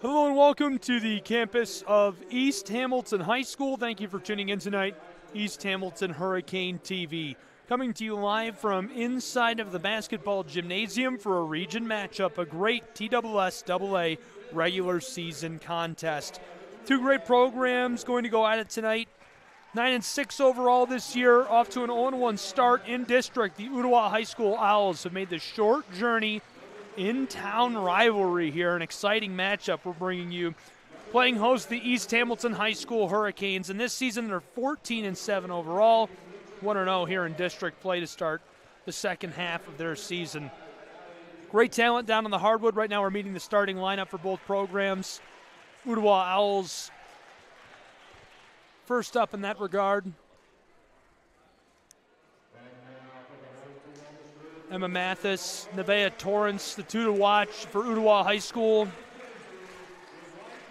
Hello and welcome to the campus of East Hamilton High School. Thank you for tuning in tonight. East Hamilton Hurricane TV. Coming to you live from inside of the basketball gymnasium for a region matchup, a great TSSAA regular season contest. Two great programs going to go at it tonight. 9-6 overall this year, off to an 0-1 start in district. The Ooltewah High School Owls have made the short journey in-town rivalry here, an exciting matchup we're bringing you. Playing host the East Hamilton High School Hurricanes, and this season they're 14-7 overall, 1-0 here in district play to start the second half of their season. Great talent down on the hardwood. Right now we're meeting the starting lineup for both programs. Ooltewah Owls first up in that regard. Emma Mathis, Nevaeh Torrance, the two to watch for Ooltewah High School.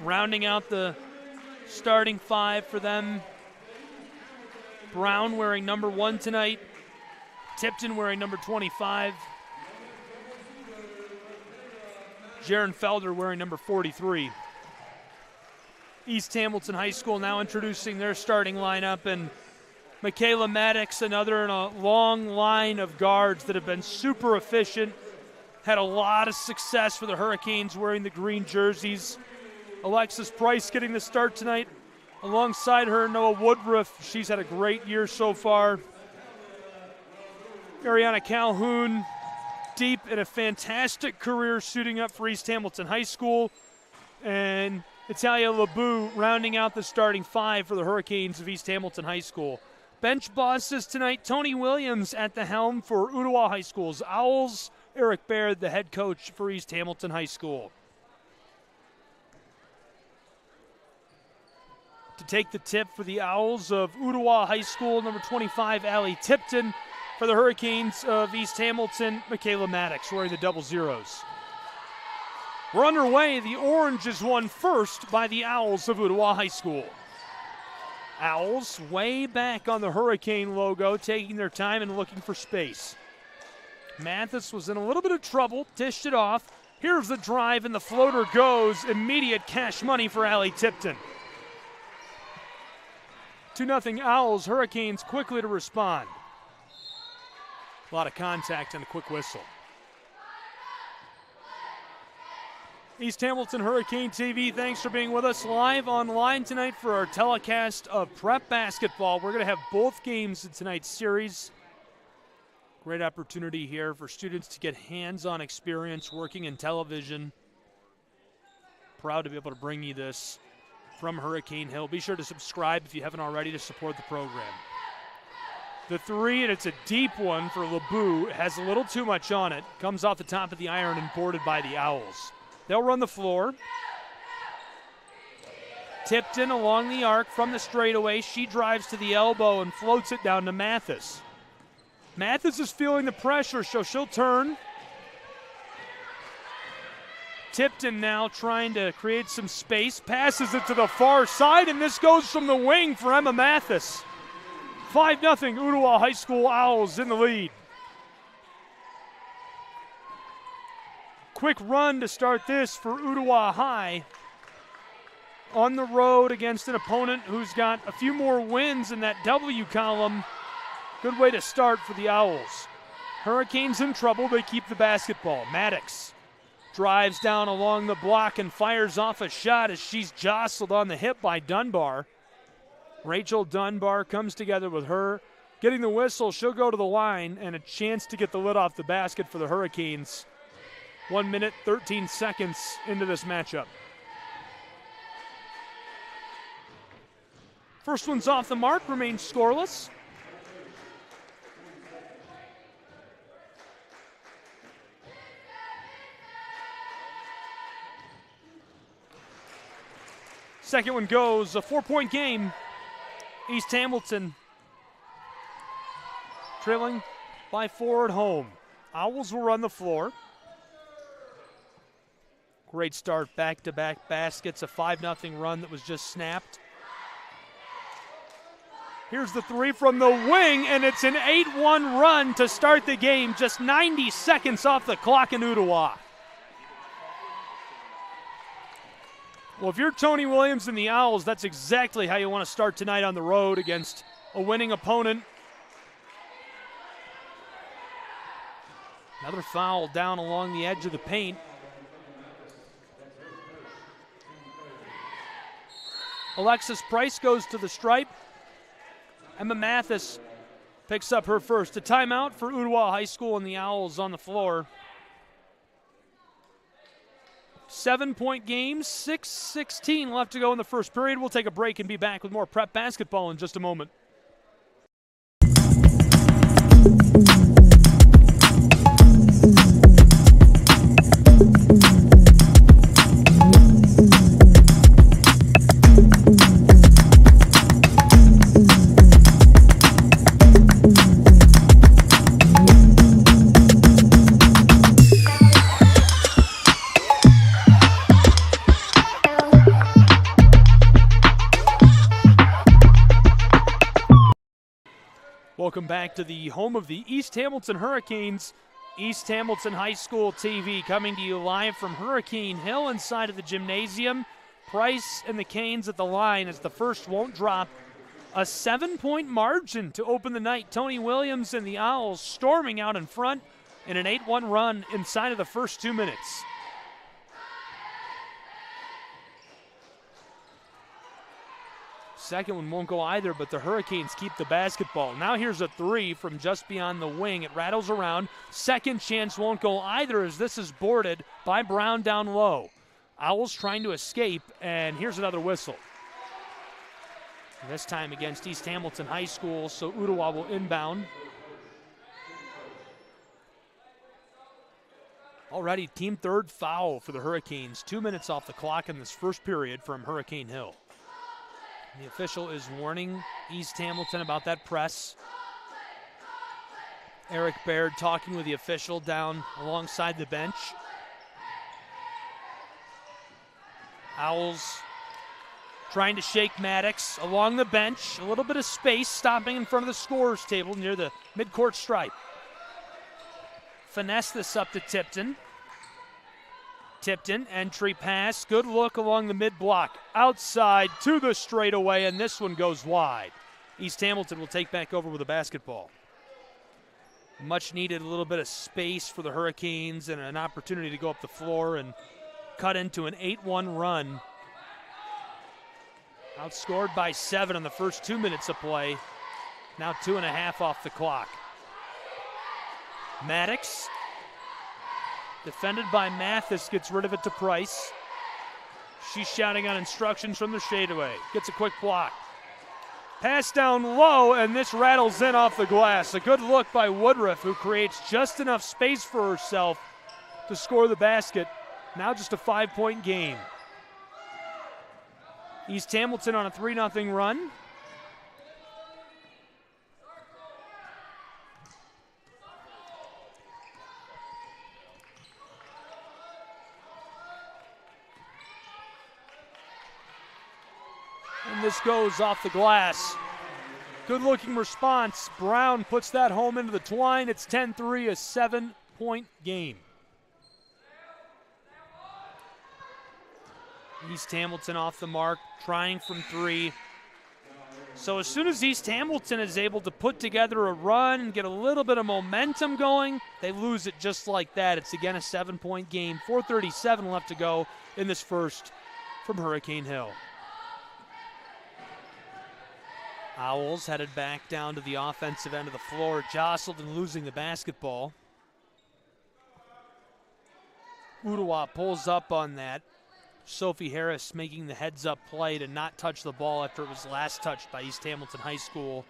Rounding out the starting five for them. Brown wearing number 1 tonight. Tipton wearing number 25. Jaron Felder wearing number 43. East Hamilton High School now introducing their starting lineup, and Michaela Maddox, another in a long line of guards that have been super efficient, had a lot of success for the Hurricanes wearing the green jerseys. Alexis Price getting the start tonight. Alongside her, Noah Woodruff. She's had a great year so far. Ariana Calhoun, deep in a fantastic career suiting up for East Hamilton High School. And Italia LeBou rounding out the starting five for the Hurricanes of East Hamilton High School. Bench bosses tonight, Tony Williams at the helm for Ooltewah High School's Owls. Eric Baird, the head coach for East Hamilton High School. To take the tip for the Owls of Ooltewah High School, number 25, Allie Tipton. For the Hurricanes of East Hamilton, Michaela Maddox wearing the double zeros. We're underway. The orange is won first by the Owls of Ooltewah High School. Owls way back on the Hurricane logo, taking their time and looking for space. Mathis was in a little bit of trouble, dished it off. Here's the drive, and the floater goes. Immediate cash money for Allie Tipton. 2-0 Owls. Hurricanes quickly to respond. A lot of contact and a quick whistle. East Hamilton Hurricane TV, thanks for being with us live online tonight for our telecast of prep basketball. We're going to have both games in tonight's series. Great opportunity here for students to get hands-on experience working in television. Proud to be able to bring you this from Hurricane Hill. Be sure to subscribe if you haven't already to support the program. The three, and it's a deep one for LeBou, has a little too much on it. Comes off the top of the iron and boarded by the Owls. They'll run the floor. Tipton along the arc from the straightaway. She drives to the elbow and floats it down to Mathis. Mathis is feeling the pressure, so she'll turn. Tipton now trying to create some space. Passes it to the far side, and this goes from the wing for Emma Mathis. 5-0 Ooltewah High School Owls in the lead. Quick run to start this for Ooltewah High. On the road against an opponent who's got a few more wins in that W column. Good way to start for the Owls. Hurricanes in trouble, they keep the basketball. Maddox drives down along the block and fires off a shot as she's jostled on the hip by Dunbar. Rachel Dunbar comes together with her. Getting the whistle, she'll go to the line, and a chance to get the lid off the basket for the Hurricanes. 1 minute, 13 seconds into this matchup. First one's off the mark, remains scoreless. Second one goes, a 4-point game. East Hamilton trailing by 4 at home. Owls will run the floor. Great start, back-to-back baskets, a 5-0 run that was just snapped. Here's the three from the wing, and it's an 8-1 run to start the game. Just 90 seconds off the clock in Ooltewah. Well, if you're Tony Williams and the Owls, that's exactly how you want to start tonight on the road against a winning opponent. Another foul down along the edge of the paint. Alexis Price goes to the stripe. Emma Mathis picks up her first. A timeout for Ooltewah High School and the Owls on the floor. 7-point game, 6:16 left to go in the first period. We'll take a break and be back with more prep basketball in just a moment. Welcome back to the home of the East Hamilton Hurricanes, East Hamilton High School TV, coming to you live from Hurricane Hill inside of the gymnasium. Price and the Canes at the line as the first won't drop. A 7-point margin to open the night. Tony Williams and the Owls storming out in front in an 8-1 run inside of the first 2 minutes. Second one won't go either, but the Hurricanes keep the basketball. Now here's a three from just beyond the wing. It rattles around. Second chance won't go either as this is boarded by Brown down low. Owls trying to escape, and here's another whistle. This time against East Hamilton High School, so Ooltewah will inbound. Already team third foul for the Hurricanes. 2 minutes off the clock in this first period from Hurricane Hill. The official is warning East Hamilton about that press. Eric Baird talking with the official down alongside the bench. Owls trying to shake Maddox along the bench. A little bit of space, stopping in front of the scorer's table near the midcourt stripe. Finesse this up to Tipton. Tipton, entry pass, good look along the mid-block. Outside to the straightaway, and this one goes wide. East Hamilton will take back over with a basketball. Much needed, a little bit of space for the Hurricanes and an opportunity to go up the floor and cut into an 8-1 run. Outscored by 7 in the first 2 minutes of play. Now 2.5 off the clock. Maddox, defended by Mathis, gets rid of it to Price. She's shouting on instructions from the straightaway. Gets a quick block. Pass down low, and this rattles in off the glass. A good look by Woodruff, who creates just enough space for herself to score the basket. Now just a 5-point game. East Hamilton on a 3-0 run. And this goes off the glass. Good looking response. Brown puts that home into the twine. It's 10-3, a 7-point game. East Hamilton off the mark, trying from three. So as soon as East Hamilton is able to put together a run and get a little bit of momentum going, they lose it just like that. It's again a 7-point game. 4:37 left to go in this first from Hurricane Hill. Owls headed back down to the offensive end of the floor, jostled and losing the basketball. Ooltewah pulls up on that. Sophie Harris making the heads-up play to not touch the ball after it was last touched by East Hamilton High School.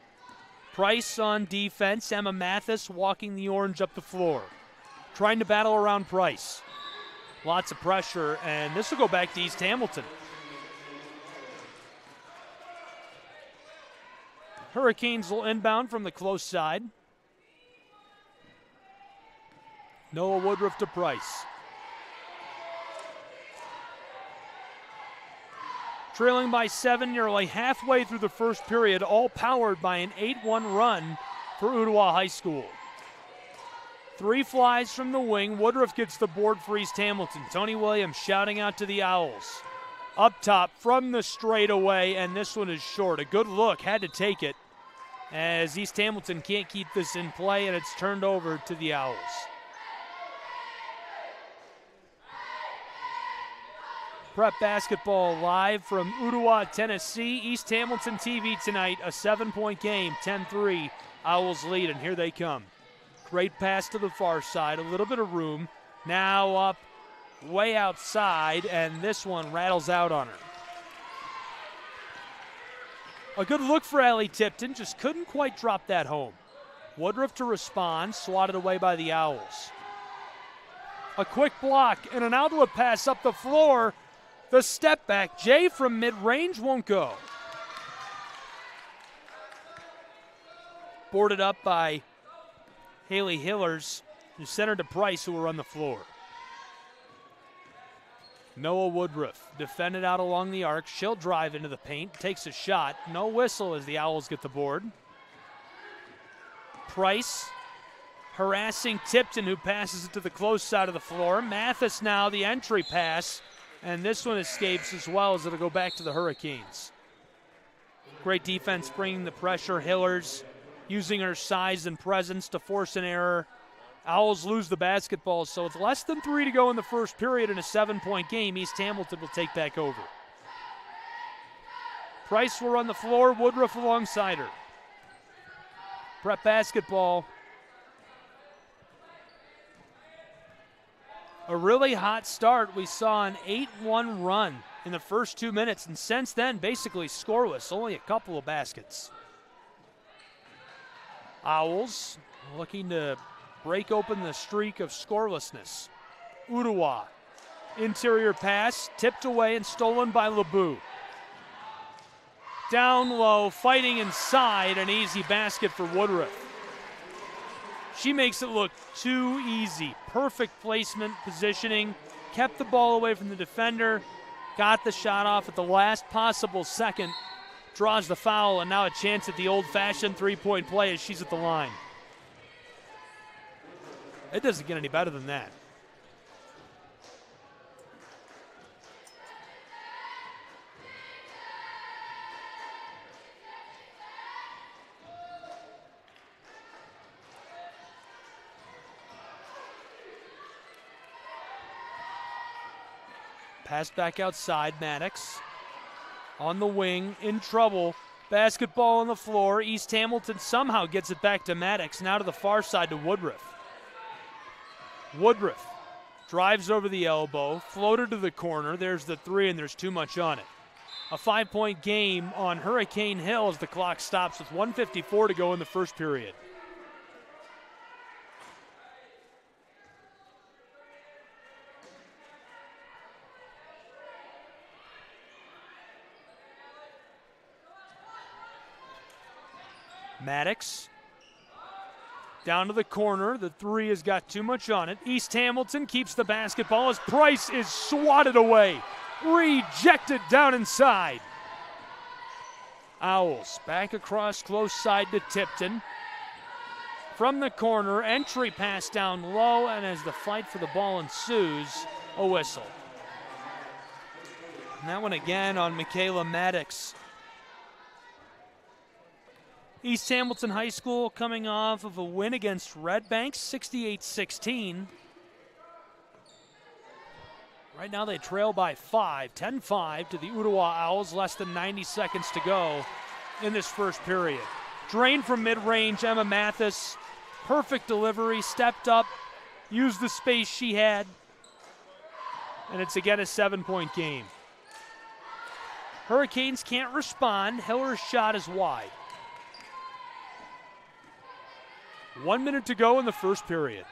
Price on defense. Emma Mathis walking the orange up the floor. Trying to battle around Price. Lots of pressure, and this will go back to East Hamilton. Hurricanes will inbound from the close side. Noah Woodruff to Price. Trailing by 7, nearly halfway through the first period, all powered by an 8-1 run for Ooltewah High School. 3 flies from the wing. Woodruff gets the board for East Hamilton. Tony Williams shouting out to the Owls. up top from the straightaway, and this one is short. A good look, had to take it, as East Hamilton can't keep this in play, and it's turned over to the Owls. Prep basketball live from Ooltewah, Tennessee. East Hamilton TV tonight, a 7-point game, 10-3. Owls lead, and here they come. Great pass to the far side, a little bit of room. Now up way outside, and this one rattles out on her. A good look for Allie Tipton, just couldn't quite drop that home. Woodruff to respond, swatted away by the Owls. A quick block and an outlet pass up the floor. The step back, Jay from mid-range won't go. Boarded up by Haley Hillers, who centered to Price, who were on the floor. Noah Woodruff defended out along the arc. She'll drive into the paint, takes a shot. No whistle as the Owls get the board. Price harassing Tipton, who passes it to the close side of the floor. Mathis now the entry pass, and this one escapes as well, as it'll go back to the Hurricanes. Great defense bringing the pressure. Hillers using her size and presence to force an error. Owls lose the basketball, so with less than 3 to go in the first period in a 7-point game, East Hamilton will take back over. Price will run the floor, Woodruff alongside her. Prep basketball. A really hot start. We saw an 8-1 run in the first 2 minutes, and since then, basically scoreless, only a couple of baskets. Owls looking to break open the streak of scorelessness. Ooltewah, interior pass, tipped away and stolen by LeBou. Down low, fighting inside, an easy basket for Woodruff. She makes it look too easy. Perfect placement, positioning, kept the ball away from the defender, got the shot off at the last possible second, draws the foul, and now a chance at the old-fashioned three-point play as she's at the line. It doesn't get any better than that. Pass back outside, Maddox on the wing, in trouble. Basketball on the floor. East Hamilton somehow gets it back to Maddox, now to the far side to Woodruff. Woodruff drives over the elbow, floated to the corner. There's the three, and there's too much on it. A 5-point game on Hurricane Hill as the clock stops with 1:54 to go in the first period. Maddox down to the corner. The three has got too much on it. East Hamilton keeps the basketball as Price is swatted away. Rejected down inside. Owls back across close side to Tipton. From the corner, entry pass down low, and as the fight for the ball ensues, a whistle. And that one again on Michaela Maddox. East Hamilton High School coming off of a win against Red Bank, 68-16. Right now they trail by 5, 10-5 to the Ooltewah Owls, less than 90 seconds to go in this first period. Drain from mid-range, Emma Mathis. Perfect delivery, stepped up, used the space she had, and it's again a 7-point game. Hurricanes can't respond. Hiller's shot is wide. 1 minute to go in the first period.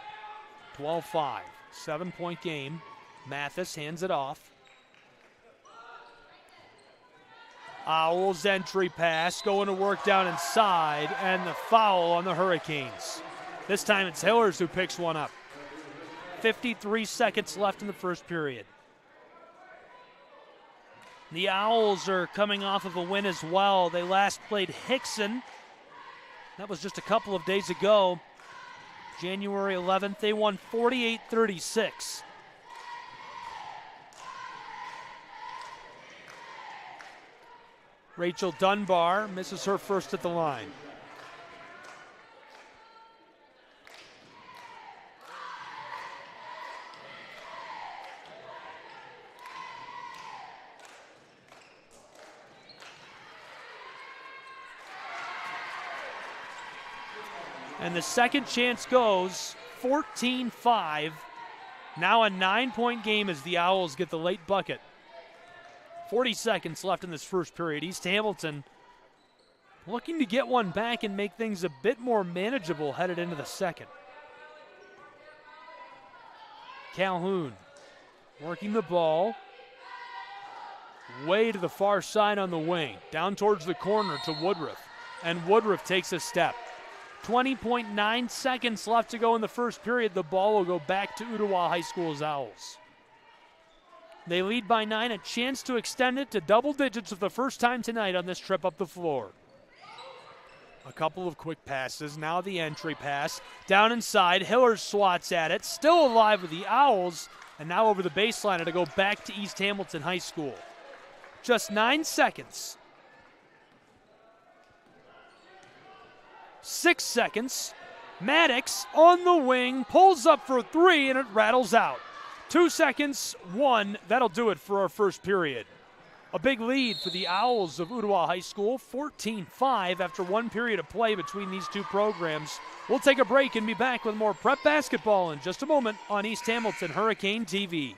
12-5, 7-point game. Mathis hands it off. Owls entry pass, going to work down inside, and the foul on the Hurricanes. This time it's Hillers who picks one up. 53 seconds left in the first period. The Owls are coming off of a win as well. They last played Hickson. That was just a couple of days ago. January 11th, they won 48-36. Rachel Dunbar misses her first at the line. And the second chance goes 14-5. Now a 9-point game as the Owls get the late bucket. 40 seconds left in this first period. East Hamilton looking to get one back and make things a bit more manageable headed into the second. Calhoun working the ball way to the far side on the wing. Down towards the corner to Woodruff. And Woodruff takes a step. 20.9 seconds left to go in the first period. The ball will go back to Ooltewah High School's Owls. They lead by 9, a chance to extend it to double digits for the first time tonight on this trip up the floor. A couple of quick passes, now the entry pass. Down inside, Hiller swats at it, still alive with the Owls, and now over the baseline it'll go back to East Hamilton High School. Just 9 seconds. 6 seconds. Maddox on the wing, pulls up for 3, and it rattles out. 2 seconds, 1. That'll do it for our first period. A big lead for the Owls of Ooltewah High School, 14-5 after one period of play between these two programs. We'll take a break and be back with more prep basketball in just a moment on East Hamilton Hurricane TV.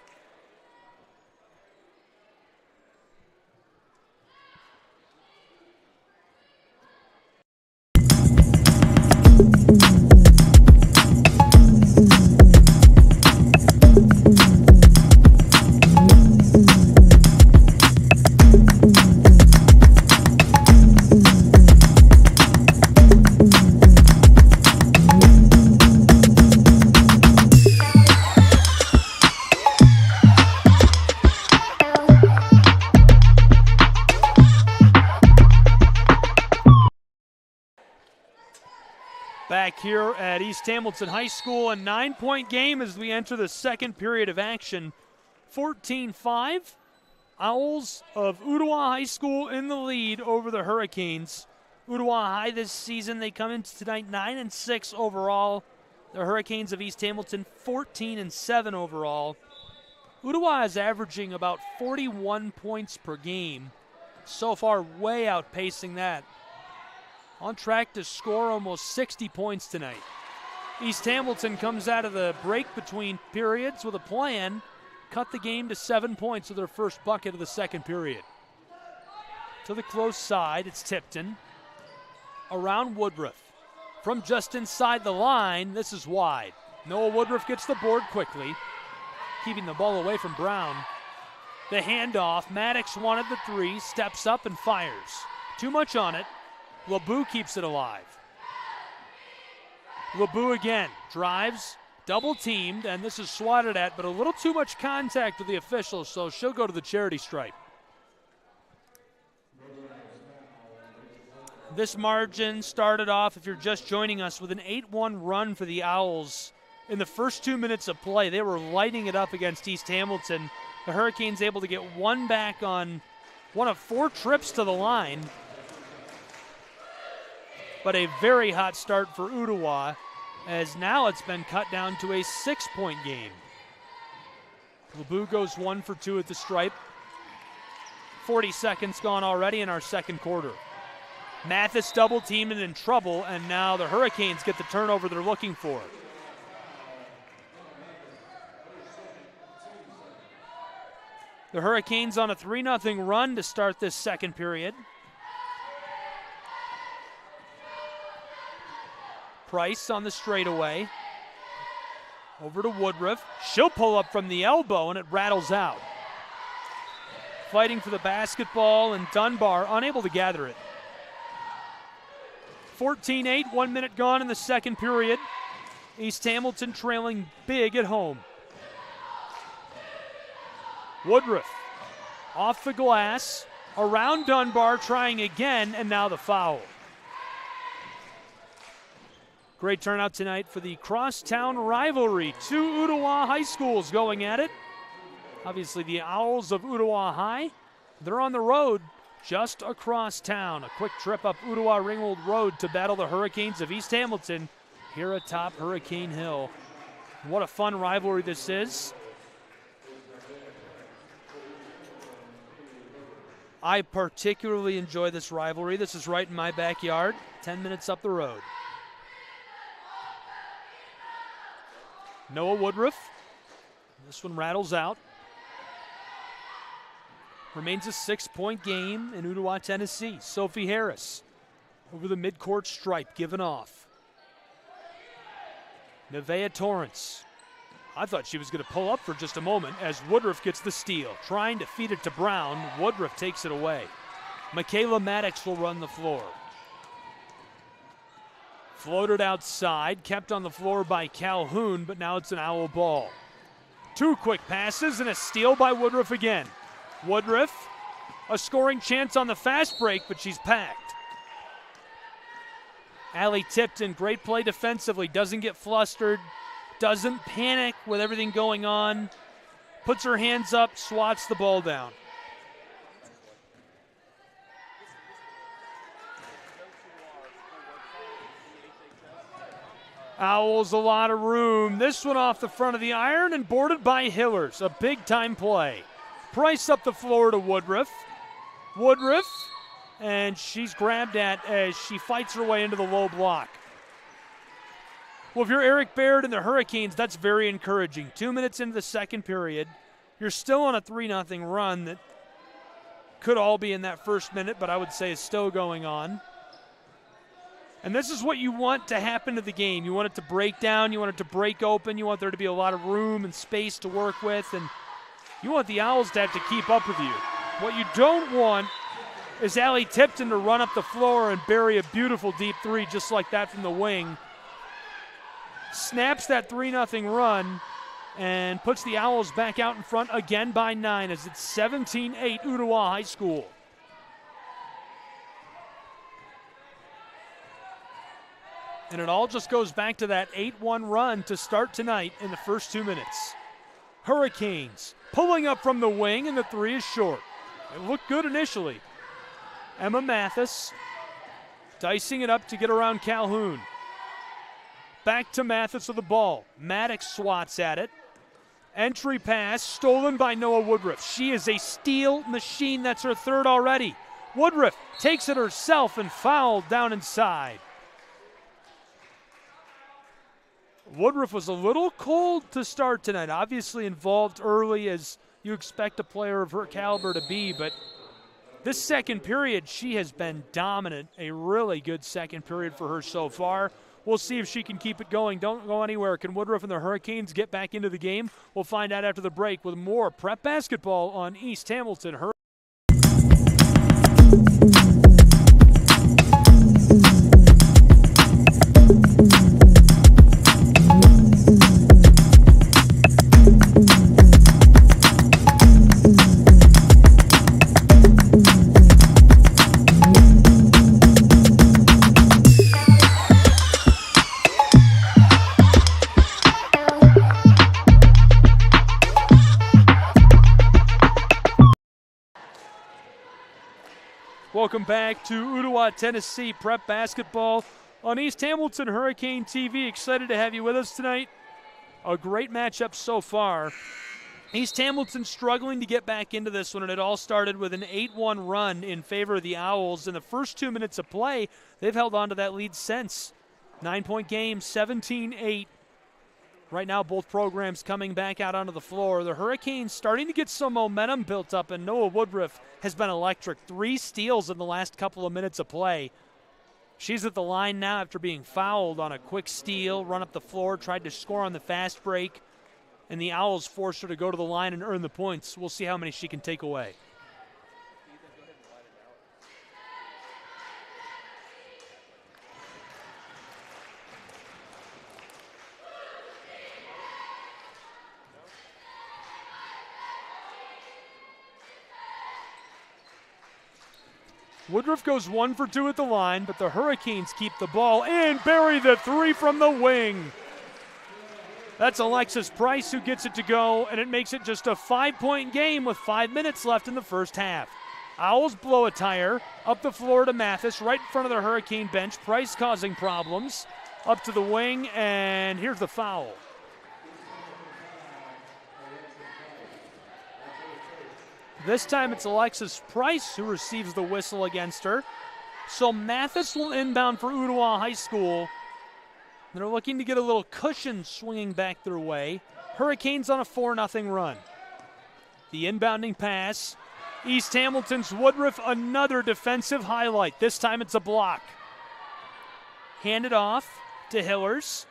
Back here at East Hamilton High School, a 9-point game as we enter the second period of action. 14-5. Owls of Ooltewah High School in the lead over the Hurricanes. Ooltewah High this season, they come into tonight 9-6 overall. The Hurricanes of East Hamilton 14-7 overall. Ooltewah is averaging about 41 points per game. So far, way outpacing that. On track to score almost 60 points tonight. East Hamilton comes out of the break between periods with a plan. Cut the game to 7 points with their first bucket of the second period. To the close side, it's Tipton. Around Woodruff. From just inside the line, this is wide. Noah Woodruff gets the board quickly, keeping the ball away from Brown. The handoff, Maddox wanted the 3, steps up and fires. Too much on it. LeBeau keeps it alive. LeBeau again drives, double teamed, and this is swatted at, but a little too much contact with the officials, so she'll go to the charity stripe. This margin started off, if you're just joining us, with an 8-1 run for the Owls. In the first 2 minutes of play, they were lighting it up against East Hamilton. The Hurricanes able to get one back on one of 4 trips to the line. But a very hot start for Ooltewah, as now it's been cut down to a 6-point game. LeBeau goes 1 for 2 at the stripe. 40 seconds gone already in our second quarter. Mathis double teamed and in trouble, and now the Hurricanes get the turnover they're looking for. The Hurricanes on a 3-0 run to start this second period. Price on the straightaway. Over to Woodruff. She'll pull up from the elbow, and it rattles out. Fighting for the basketball, and Dunbar unable to gather it. 14-8, 1 minute gone in the second period. East Hamilton trailing big at home. Woodruff off the glass, around Dunbar, trying again, and now the foul. Great turnout tonight for the crosstown rivalry. 2 Ooltewah High schools going at it. Obviously the Owls of Ooltewah High, they're on the road just across town. A quick trip up Ooltewah Ringgold Road to battle the Hurricanes of East Hamilton here atop Hurricane Hill. What a fun rivalry this is. I particularly enjoy this rivalry. This is right in my backyard, 10 minutes up the road. Noah Woodruff. This one rattles out. Remains a 6-point game in Ooltewah, Tennessee. Sophie Harris over the midcourt stripe, given off. Nevaeh Torrance. I thought she was going to pull up for just a moment as Woodruff gets the steal. Trying to feed it to Brown. Woodruff takes it away. Michaela Maddox will run the floor. Floated outside, kept on the floor by Calhoun, but now it's an Owl ball. 2 quick passes and a steal by Woodruff again. Woodruff, a scoring chance on the fast break, but she's packed. Allie Tipton, great play defensively, doesn't get flustered, doesn't panic with everything going on, puts her hands up, swats the ball down. Owls a lot of room. This one off the front of the iron and boarded by Hillers. A big-time play. Price up the floor to Woodruff. Woodruff, and she's grabbed at as she fights her way into the low block. Well, if you're Eric Baird and the Hurricanes, that's very encouraging. 2 minutes into the second period, you're still on a 3-0 run that could all be in that first minute, but I would say is still going on. And this is what you want to happen to the game. You want it to break down. You want it to break open. You want there to be a lot of room and space to work with. And you want the Owls to have to keep up with you. What you don't want is Allie Tipton to run up the floor and bury a beautiful deep three just like that from the wing. Snaps that 3-0 run and puts the Owls back out in front again by 9 as it's 17-8 Ooltewah High School. And it all just goes back to that 8-1 run to start tonight in the first 2 minutes. Hurricanes pulling up from the wing, and the three is short. It looked good initially. Emma Mathis dicing it up to get around Calhoun. Back to Mathis with the ball. Maddox swats at it. Entry pass stolen by Noah Woodruff. She is a steal machine. That's her third already. Woodruff takes it herself and fouled down inside. Woodruff was a little cold to start tonight. Obviously involved early as you expect a player of her caliber to be, but this second period, she has been dominant. A really good second period for her so far. We'll see if she can keep it going. Don't go anywhere. Can Woodruff and the Hurricanes get back into the game? We'll find out after the break with more prep basketball on East Hamilton. Welcome back to Ooltewah, Tennessee prep basketball on East Hamilton Hurricane TV. Excited to have you with us tonight. A great matchup so far. East Hamilton struggling to get back into this one, and it all started with an 8-1 run in favor of the Owls. In the first 2 minutes of play, they've held on to that lead since. 9-point game, 17-8. Right now, both programs coming back out onto the floor. The Hurricanes starting to get some momentum built up, and Noah Woodruff has been electric. 3 steals in the last couple of minutes of play. She's at the line now after being fouled on a quick steal, run up the floor, tried to score on the fast break, and the Owls forced her to go to the line and earn the points. We'll see how many she can take away. Woodruff goes 1 for 2 at the line, but the Hurricanes keep the ball and bury the 3 from the wing. That's Alexis Price who gets it to go, and it makes it just a 5-point game with 5 minutes left in the first half. Owls blow a tire. Up the floor to Mathis, right in front of the Hurricane bench. Price causing problems. Up to the wing, and here's the foul. This time it's Alexis Price who receives the whistle against her. So Mathis will inbound for Ooltewah High School. They're looking to get a little cushion swinging back their way. Hurricanes on a 4-0 run. The inbounding pass. East Hamilton's Woodruff, another defensive highlight. This time it's a block. Handed off to Hillers.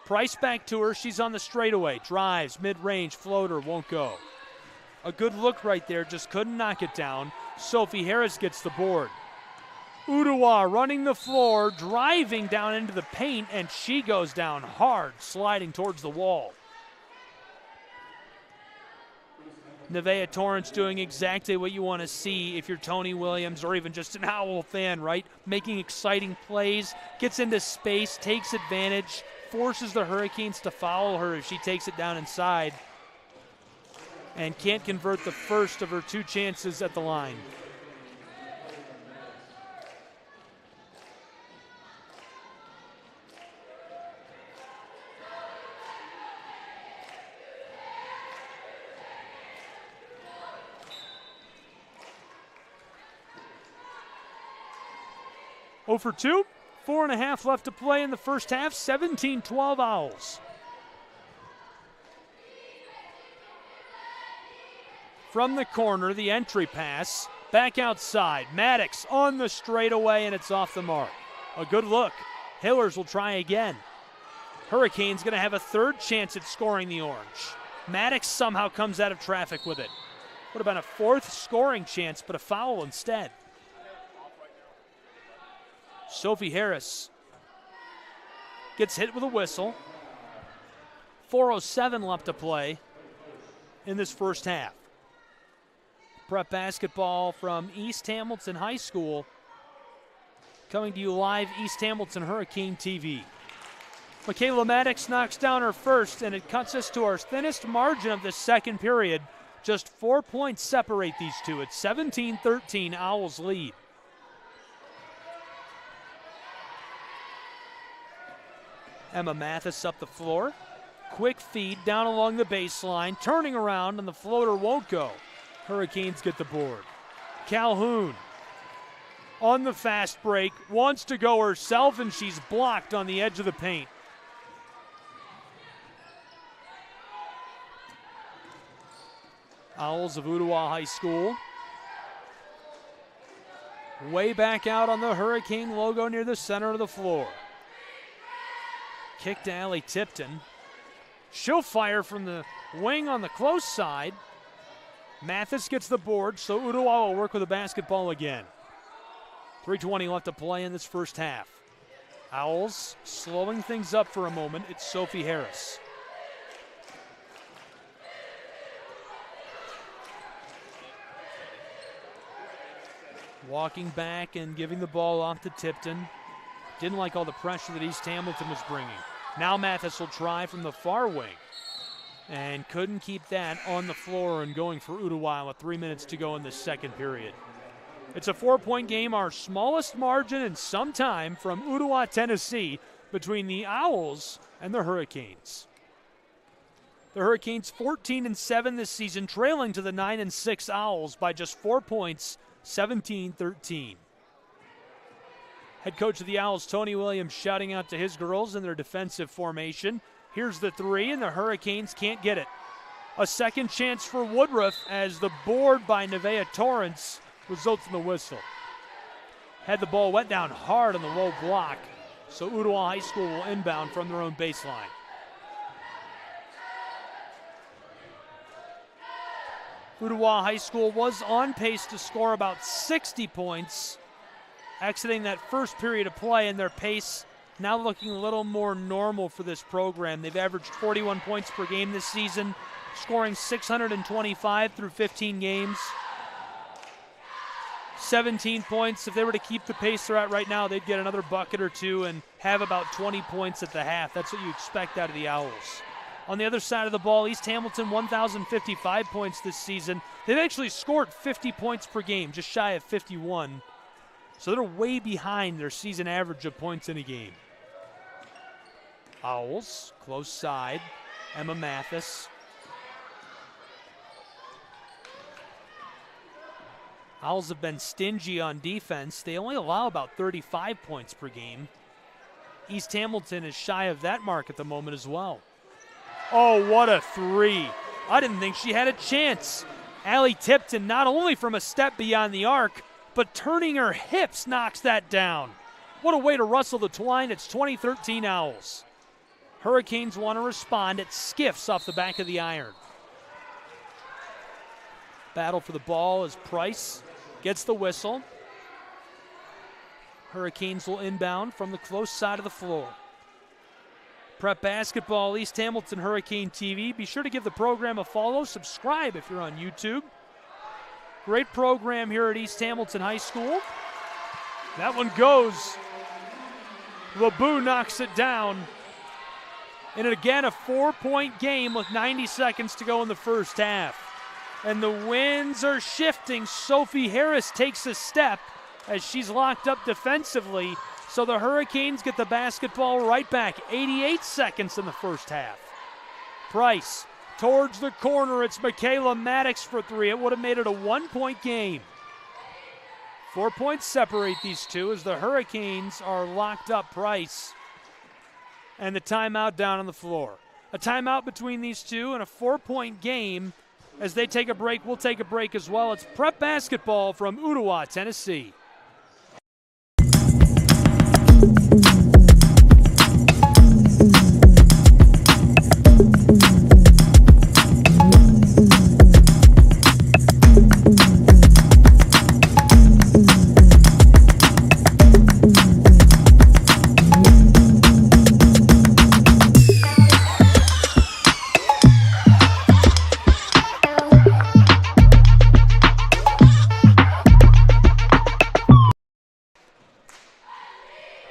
Price back to her. She's on the straightaway. Drives, mid-range, floater, won't go. A good look right there, just couldn't knock it down. Sophie Harris gets the board. Ooltewah running the floor, driving down into the paint, and she goes down hard, sliding towards the wall. Nevaeh Torrance doing exactly what you want to see if you're Tony Williams or even just an Owl fan, right? Making exciting plays, gets into space, takes advantage, forces the Hurricanes to foul her if she takes it down inside, and can't convert the first of her 2 chances at the line. Oh for 2, 4.5 left to play in the first half, 17-12 Owls. From the corner, the entry pass, back outside. Maddox on the straightaway, and it's off the mark. A good look. Hillers will try again. Hurricanes going to have a 3rd chance at scoring the orange. Maddox somehow comes out of traffic with it. Would have been a 4th scoring chance, but a foul instead. Sophie Harris gets hit with a whistle. 4:07 left to play in this first half. Prep basketball from East Hamilton High School, coming to you live, East Hamilton Hurricane TV. Michaela Maddox knocks down her first, and it cuts us to our thinnest margin of the second period. Just 4 points separate these two. It's 17-13, Owls lead. Emma Mathis up the floor. Quick feed down along the baseline, turning around, and the floater won't go. Hurricanes get the board. Calhoun on the fast break, wants to go herself, and she's blocked on the edge of the paint. Owls of Ooltewah High School. Way back out on the Hurricane logo near the center of the floor. Kick to Allie Tipton. She'll fire from the wing on the close side. Mathis gets the board, so Ooltewah will work with the basketball again. 3:20 left to play in this first half. Owls slowing things up for a moment. It's Sophie Harris. Walking back and giving the ball off to Tipton. Didn't like all the pressure that East Hamilton was bringing. Now Mathis will try from the far wing. And couldn't keep that on the floor and going for Ooltewah with 3 minutes to go in the second period. It's a 4-point game, our smallest margin in some time from Ooltewah, Tennessee, between the Owls and the Hurricanes. The Hurricanes 14-7 this season, trailing to the 9-6 Owls by just 4 points, 17-13. Head coach of the Owls, Tony Williams, shouting out to his girls in their defensive formation. Here's the three, and the Hurricanes can't get it. A second chance for Woodruff as the board by Nevaeh Torrance results in the whistle. Had the ball went down hard on the low block, so Ooltewah High School will inbound from their own baseline. Ooltewah High School was on pace to score about 60 points exiting that first period of play, and their pace now looking a little more normal for this program. They've averaged 41 points per game this season, scoring 625 through 15 games. 17 points. If they were to keep the pace they're at right now, they'd get another bucket or two and have about 20 points at the half. That's what you expect out of the Owls. On the other side of the ball, East Hamilton, 1,055 points this season. They've actually scored 50 points per game, just shy of 51. So they're way behind their season average of points in a game. Owls, close side. Emma Mathis. Owls have been stingy on defense. They only allow about 35 points per game. East Hamilton is shy of that mark at the moment as well. Oh, what a three. I didn't think she had a chance. Allie Tipton, not only from a step beyond the arc, but turning her hips knocks that down. What a way to rustle the twine. It's 2013 Owls. Hurricanes want to respond. It skiffs off the back of the iron. Battle for the ball as Price gets the whistle. Hurricanes will inbound from the close side of the floor. Prep Basketball, East Hamilton Hurricane TV. Be sure to give the program a follow. Subscribe if you're on YouTube. Great program here at East Hamilton High School. That one goes. LeBou knocks it down. And again, a 4-point game with 90 seconds to go in the first half. And the winds are shifting. Sophie Harris takes a step as she's locked up defensively. So the Hurricanes get the basketball right back. 88 seconds in the first half. Price towards the corner. It's Michaela Maddox for three. It would have made it a 1-point game. 4 points separate these two as the Hurricanes are locked up. Price. And the timeout down on the floor. A timeout between these two and a 4-point game. As they take a break, we'll take a break as well. It's Prep Basketball from Ooltewah, Tennessee.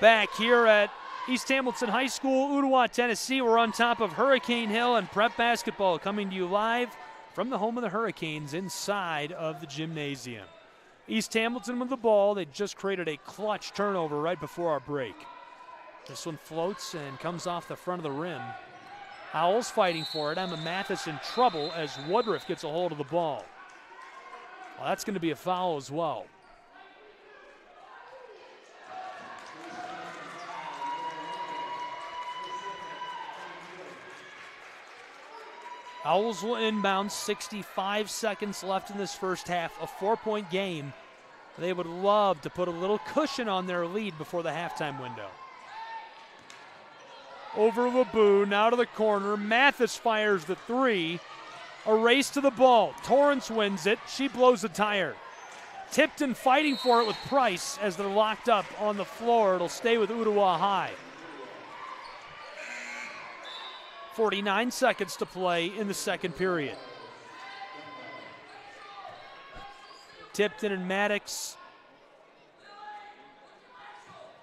Back here at East Hamilton High School, Ooltewah, Tennessee. We're on top of Hurricane Hill and Prep Basketball coming to you live from the home of the Hurricanes inside of the gymnasium. East Hamilton with the ball. They just created a clutch turnover right before our break. This one floats and comes off the front of the rim. Owls fighting for it. Emma Mathis in trouble as Woodruff gets a hold of the ball. Well, that's going to be a foul as well. Owls will inbound, 65 seconds left in this first half, a 4-point game. They would love to put a little cushion on their lead before the halftime window. Over LeBou, now to the corner. Mathis fires the three. A race to the ball. Torrance wins it. She blows the tire. Tipton fighting for it with Price as they're locked up on the floor. It'll stay with Ooltewah High. 49 seconds to play in the second period. Tipton and Maddox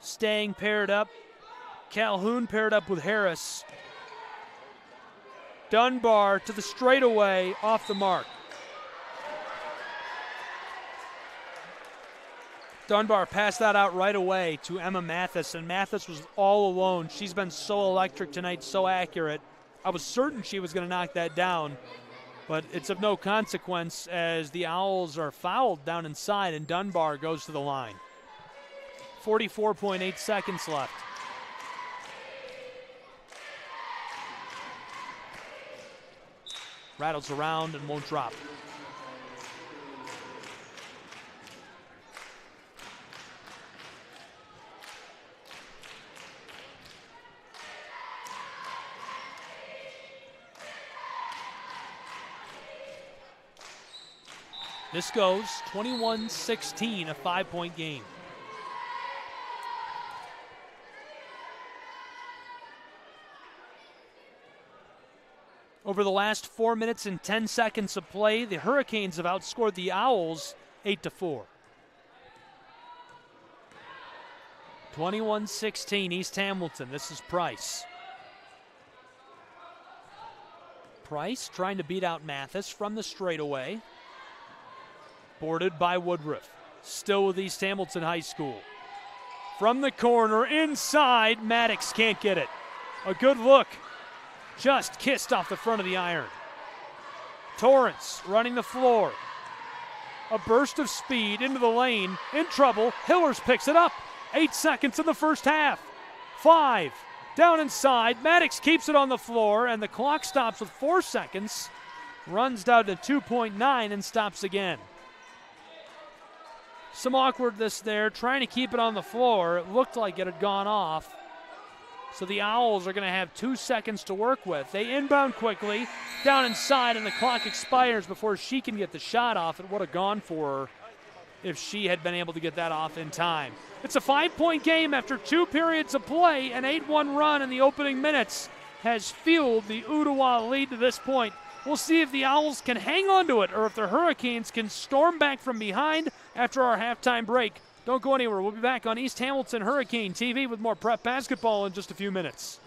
staying paired up. Calhoun paired up with Harris. Dunbar to the straightaway, off the mark. Dunbar passed that out right away to Emma Mathis, and Mathis was all alone. She's been so electric tonight, so accurate. I was certain she was going to knock that down, but it's of no consequence as the Owls are fouled down inside and Dunbar goes to the line. 44.8 seconds left. Rattles around and won't drop. This goes 21-16, a 5-point game. Over the last 4 minutes and 10 seconds of play, the Hurricanes have outscored the Owls 8-4. 21-16, East Hamilton. This is Price. Price trying to beat out Mathis from the straightaway. Boarded by Woodruff. Still with East Hamilton High School. From the corner, inside, Maddox can't get it. A good look. Just kissed off the front of the iron. Torrance running the floor. A burst of speed into the lane. In trouble. Hillers picks it up. 8 seconds in the first half. 5. Down inside. Maddox keeps it on the floor, and the clock stops with 4 seconds. Runs down to 2.9 and stops again. Some awkwardness there, trying to keep it on the floor. It looked like it had gone off. So the Owls are going to have 2 seconds to work with. They inbound quickly, down inside, and the clock expires before she can get the shot off. It would have gone for her if she had been able to get that off in time. It's a 5-point game after 2 periods of play. An 8-1 run in the opening minutes has fueled the Ooltewah lead to this point. We'll see if the Owls can hang on to it or if the Hurricanes can storm back from behind after our halftime break. Don't go anywhere. We'll be back on East Hamilton Hurricane TV with more prep basketball in just a few minutes.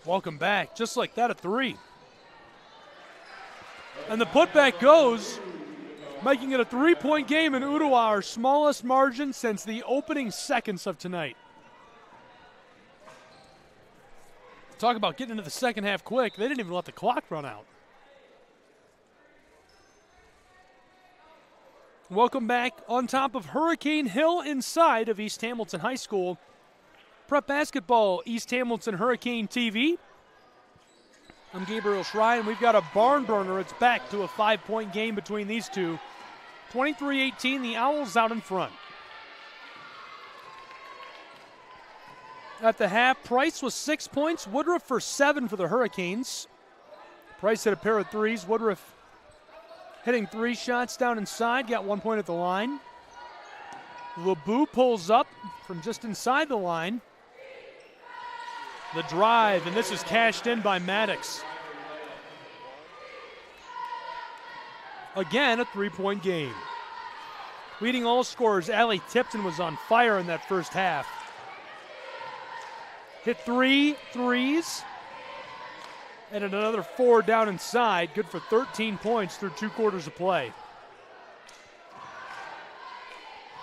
Welcome back. Just like that, a 3. And the putback goes, making it a 3-point game in Ooltewah, our smallest margin since the opening seconds of tonight. Talk about getting into the second half quick. They didn't even let the clock run out. Welcome back on top of Hurricane Hill inside of East Hamilton High School. Prep Basketball, East Hamilton Hurricane TV. I'm Gabriel Schrei, and we've got a barn burner. It's back to a 5-point game between these two. 23-18, the Owls out in front. At the half, Price was 6 points, Woodruff for 7 for the Hurricanes. Price hit a pair of threes. Woodruff hitting 3 shots down inside, got 1 point at the line. LeBou pulls up from just inside the line. The drive, and this is cashed in by Maddox. Again, a 3-point game. Leading all scorers, Allie Tipton was on fire in that first half. Hit 3 threes, and another 4 down inside. Good for 13 points through 2 quarters of play.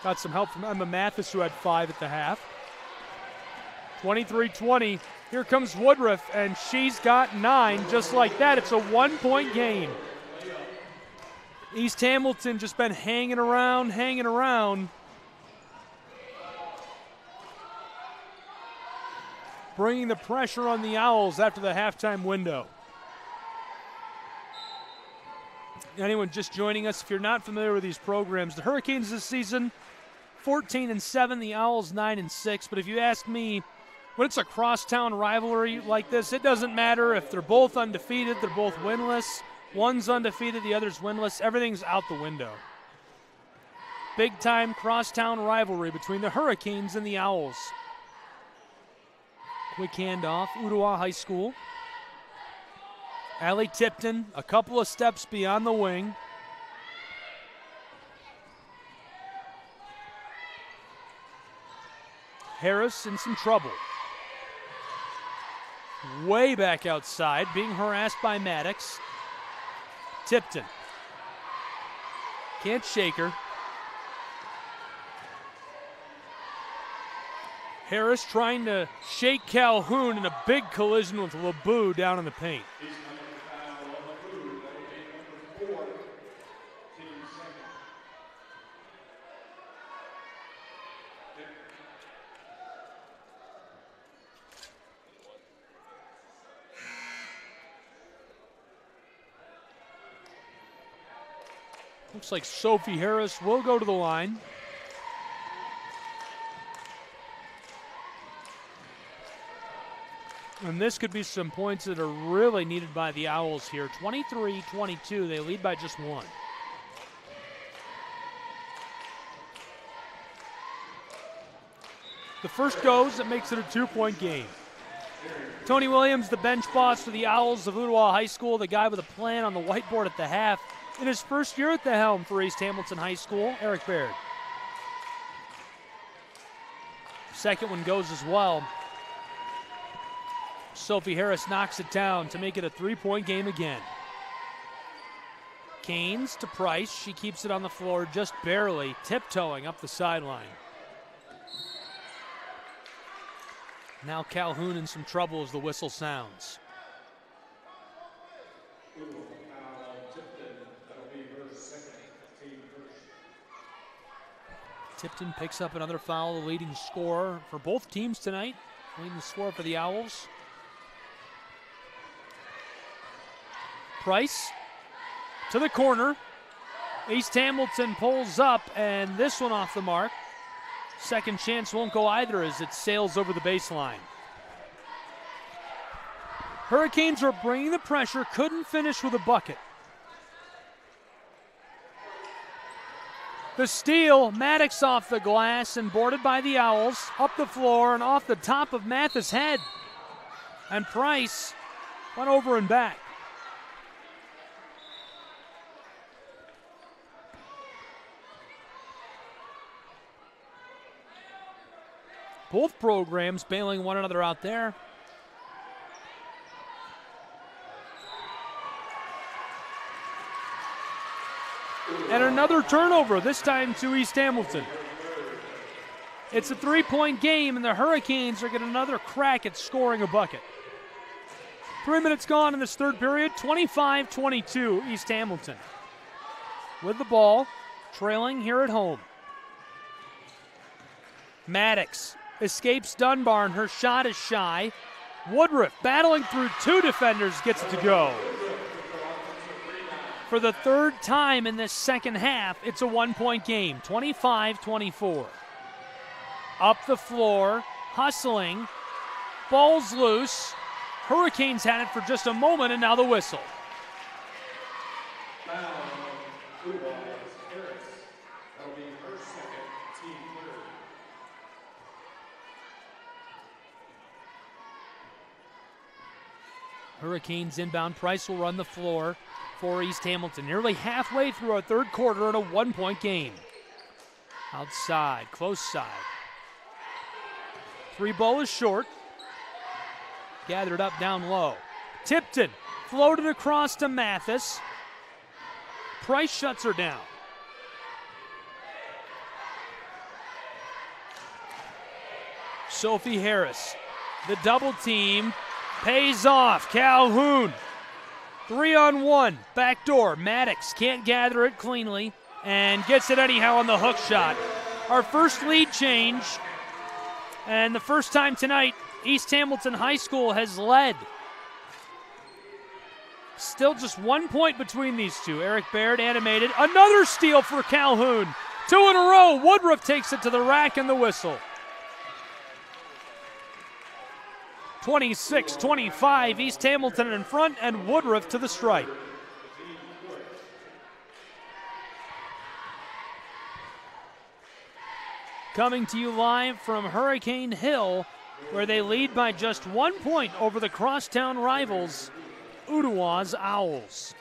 Got some help from Emma Mathis, who had 5 at the half. 23-20. Here comes Woodruff, and she's got 9. Just like that, it's a 1-point game. East Hamilton just been hanging around. Bringing the pressure on the Owls after the halftime window. Anyone just joining us, if you're not familiar with these programs, the Hurricanes this season, 14-7, the Owls 9-6. But if you ask me, when it's a crosstown rivalry like this, it doesn't matter if they're both undefeated, they're both winless. One's undefeated, the other's winless. Everything's out the window. Big-time crosstown rivalry between the Hurricanes and the Owls. Quick handoff, Ooltewah High School. Allie Tipton, a couple of steps beyond the wing. Harris in some trouble. Way back outside, being harassed by Maddox. Tipton. Can't shake her. Harris trying to shake Calhoun in a big collision with LeBou down in the paint. Looks like Sophie Harris will go to the line. And this could be some points that are really needed by the Owls here. 23-22, they lead by just one. The first goes, it makes it a 2-point game. Tony Williams, the bench boss for the Owls of Ooltewah High School, the guy with a plan on the whiteboard at the half. In his first year at the helm for East Hamilton High School, Eric Baird. Second one goes as well. Sophie Harris knocks it down to make it a 3-point game again. Canes to Price. She keeps it on the floor just barely, tiptoeing up the sideline. Now Calhoun in some trouble as the whistle sounds. Tipton picks up another foul, the leading scorer for both teams tonight. Leading scorer for the Owls. Price to the corner. East Hamilton pulls up, and this one off the mark. Second chance won't go either as it sails over the baseline. Hurricanes are bringing the pressure, couldn't finish with a bucket. The steal, Maddox off the glass and boarded by the Owls, up the floor and off the top of Mathis' head. And Price went over and back. Both programs bailing one another out there. And another turnover, this time to East Hamilton. It's a 3-point game, and the Hurricanes are getting another crack at scoring a bucket. 3 minutes gone in this third period, 25-22 East Hamilton. With the ball, trailing here at home. Maddox escapes Dunbar, and her shot is shy. Woodruff, battling through two defenders, gets it to go. For the third time in this second half, it's a 1-point game, 25-24. Up the floor, hustling, ball's loose. Hurricanes had it for just a moment, and now the whistle. Hurricanes inbound. Price will run the floor for East Hamilton. Nearly halfway through our third quarter in a 1-point game. Outside, close side. Three ball is short. Gathered up down low. Tipton floated across to Mathis. Price shuts her down. Sophie Harris, the double team pays off. Calhoun, 3-on-1, backdoor. Maddox can't gather it cleanly and gets it anyhow on the hook shot. Our first lead change, and the first time tonight East Hamilton High School has led. Still just 1 point between these two. Eric Baird animated. Another steal for Calhoun. 2 in a row. Woodruff takes it to the rack and the whistle. 26-25, East Hamilton in front, and Woodruff to the stripe. Coming to you live from Hurricane Hill, where they lead by just 1 point over the crosstown rivals, Ooltewah's Owls.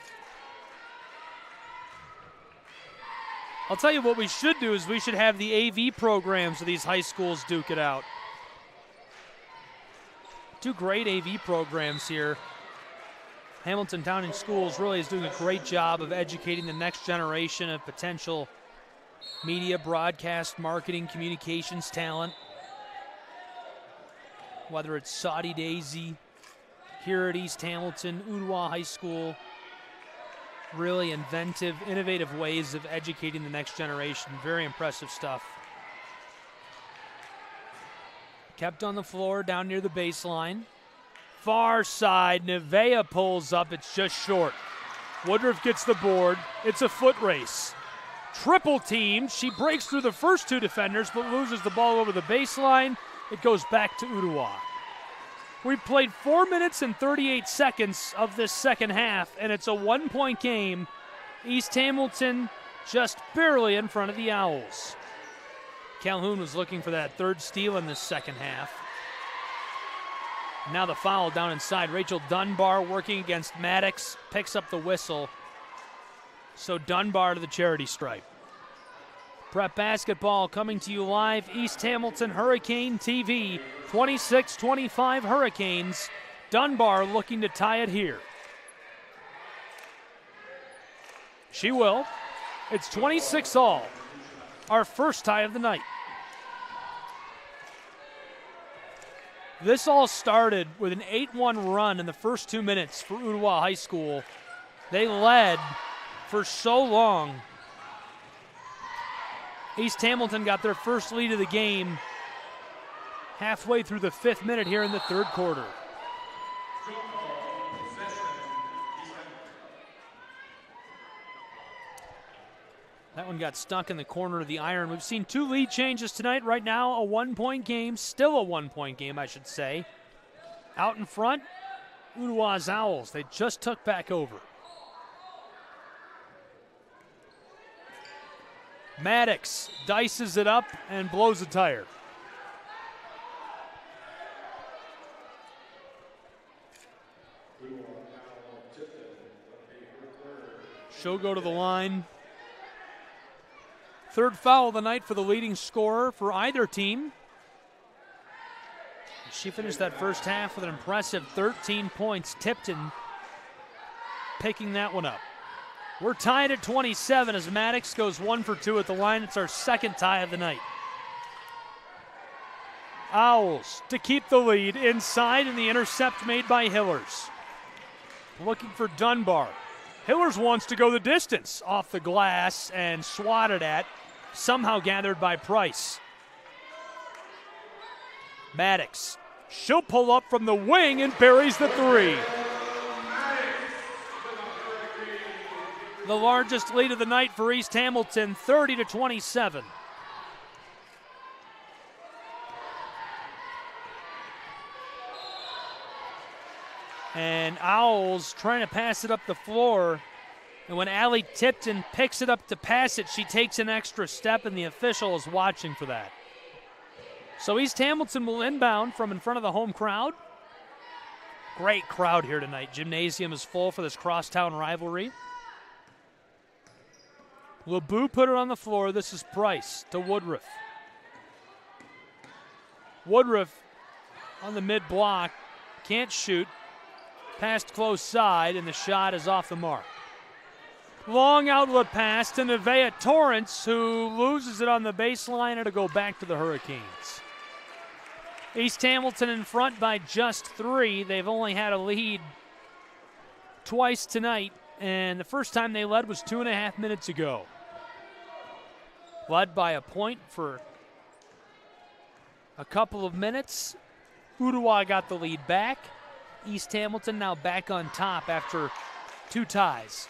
I'll tell you what we should do is we should have the AV programs of these high schools duke it out. Two great AV programs here. Hamilton Town Schools really is doing a great job of educating the next generation of potential media, broadcast, marketing, communications talent. Whether it's Saudi Daisy, here at East Hamilton, Ooltewah High School. Really inventive, innovative ways of educating the next generation. Very impressive stuff. Kept on the floor down near the baseline. Far side, Nevea pulls up, it's just short. Woodruff gets the board, it's a foot race. Triple team, she breaks through the first two defenders but loses the ball over the baseline. It goes back to Ooltewah. We've played 4 minutes and 38 seconds of this second half, and it's a 1-point game. East Hamilton just barely in front of the Owls. Calhoun was looking for that third steal in this second half. Now the foul down inside. Rachel Dunbar working against Maddox, picks up the whistle. So Dunbar to the charity stripe. Prep basketball coming to you live, East Hamilton Hurricane TV, 26-25 Hurricanes. Dunbar looking to tie it here. She will. It's 26 all. Our first tie of the night. This all started with an 8-1 run in the first 2 minutes for Ooltewah High School. They led for so long. East Hamilton got their first lead of the game halfway through the 5th minute here in the third quarter. That one got stuck in the corner of the iron. We've seen 2 lead changes tonight. Right now, a 1-point game. Still a 1-point game, I should say. Out in front, Ooltewah's Owls. They just took back over. Maddox dices it up and blows a tire. She'll go to the line. Third foul of the night for the leading scorer for either team. She finished that first half with an impressive 13 points. Tipton picking that one up. We're tied at 27 as Maddox goes 1 for 2 at the line. It's our second tie of the night. Owls to keep the lead inside, and the intercept made by Hillers. Looking for Dunbar. Hillers wants to go the distance off the glass and swatted at, somehow gathered by Price. Maddox, she'll pull up from the wing and buries the 3. The largest lead of the night for East Hamilton, 30-27. And Owls trying to pass it up the floor. And when Allie Tipton picks it up to pass it, she takes an extra step, and the official is watching for that. So East Hamilton will inbound from in front of the home crowd. Great crowd here tonight. Gymnasium is full for this crosstown rivalry. LeBoux put it on the floor. This is Price to Woodruff. Woodruff on the mid-block. Can't shoot. Passed close side, and the shot is off the mark. Long outlet pass to Nevaeh Torrance, who loses it on the baseline, and it'll go back to the Hurricanes. East Hamilton in front by just 3. They've only had a lead twice tonight, and the first time they led was 2.5 minutes ago. Led by a point for a couple of minutes. Ooltewah got the lead back. East Hamilton now back on top after 2 ties.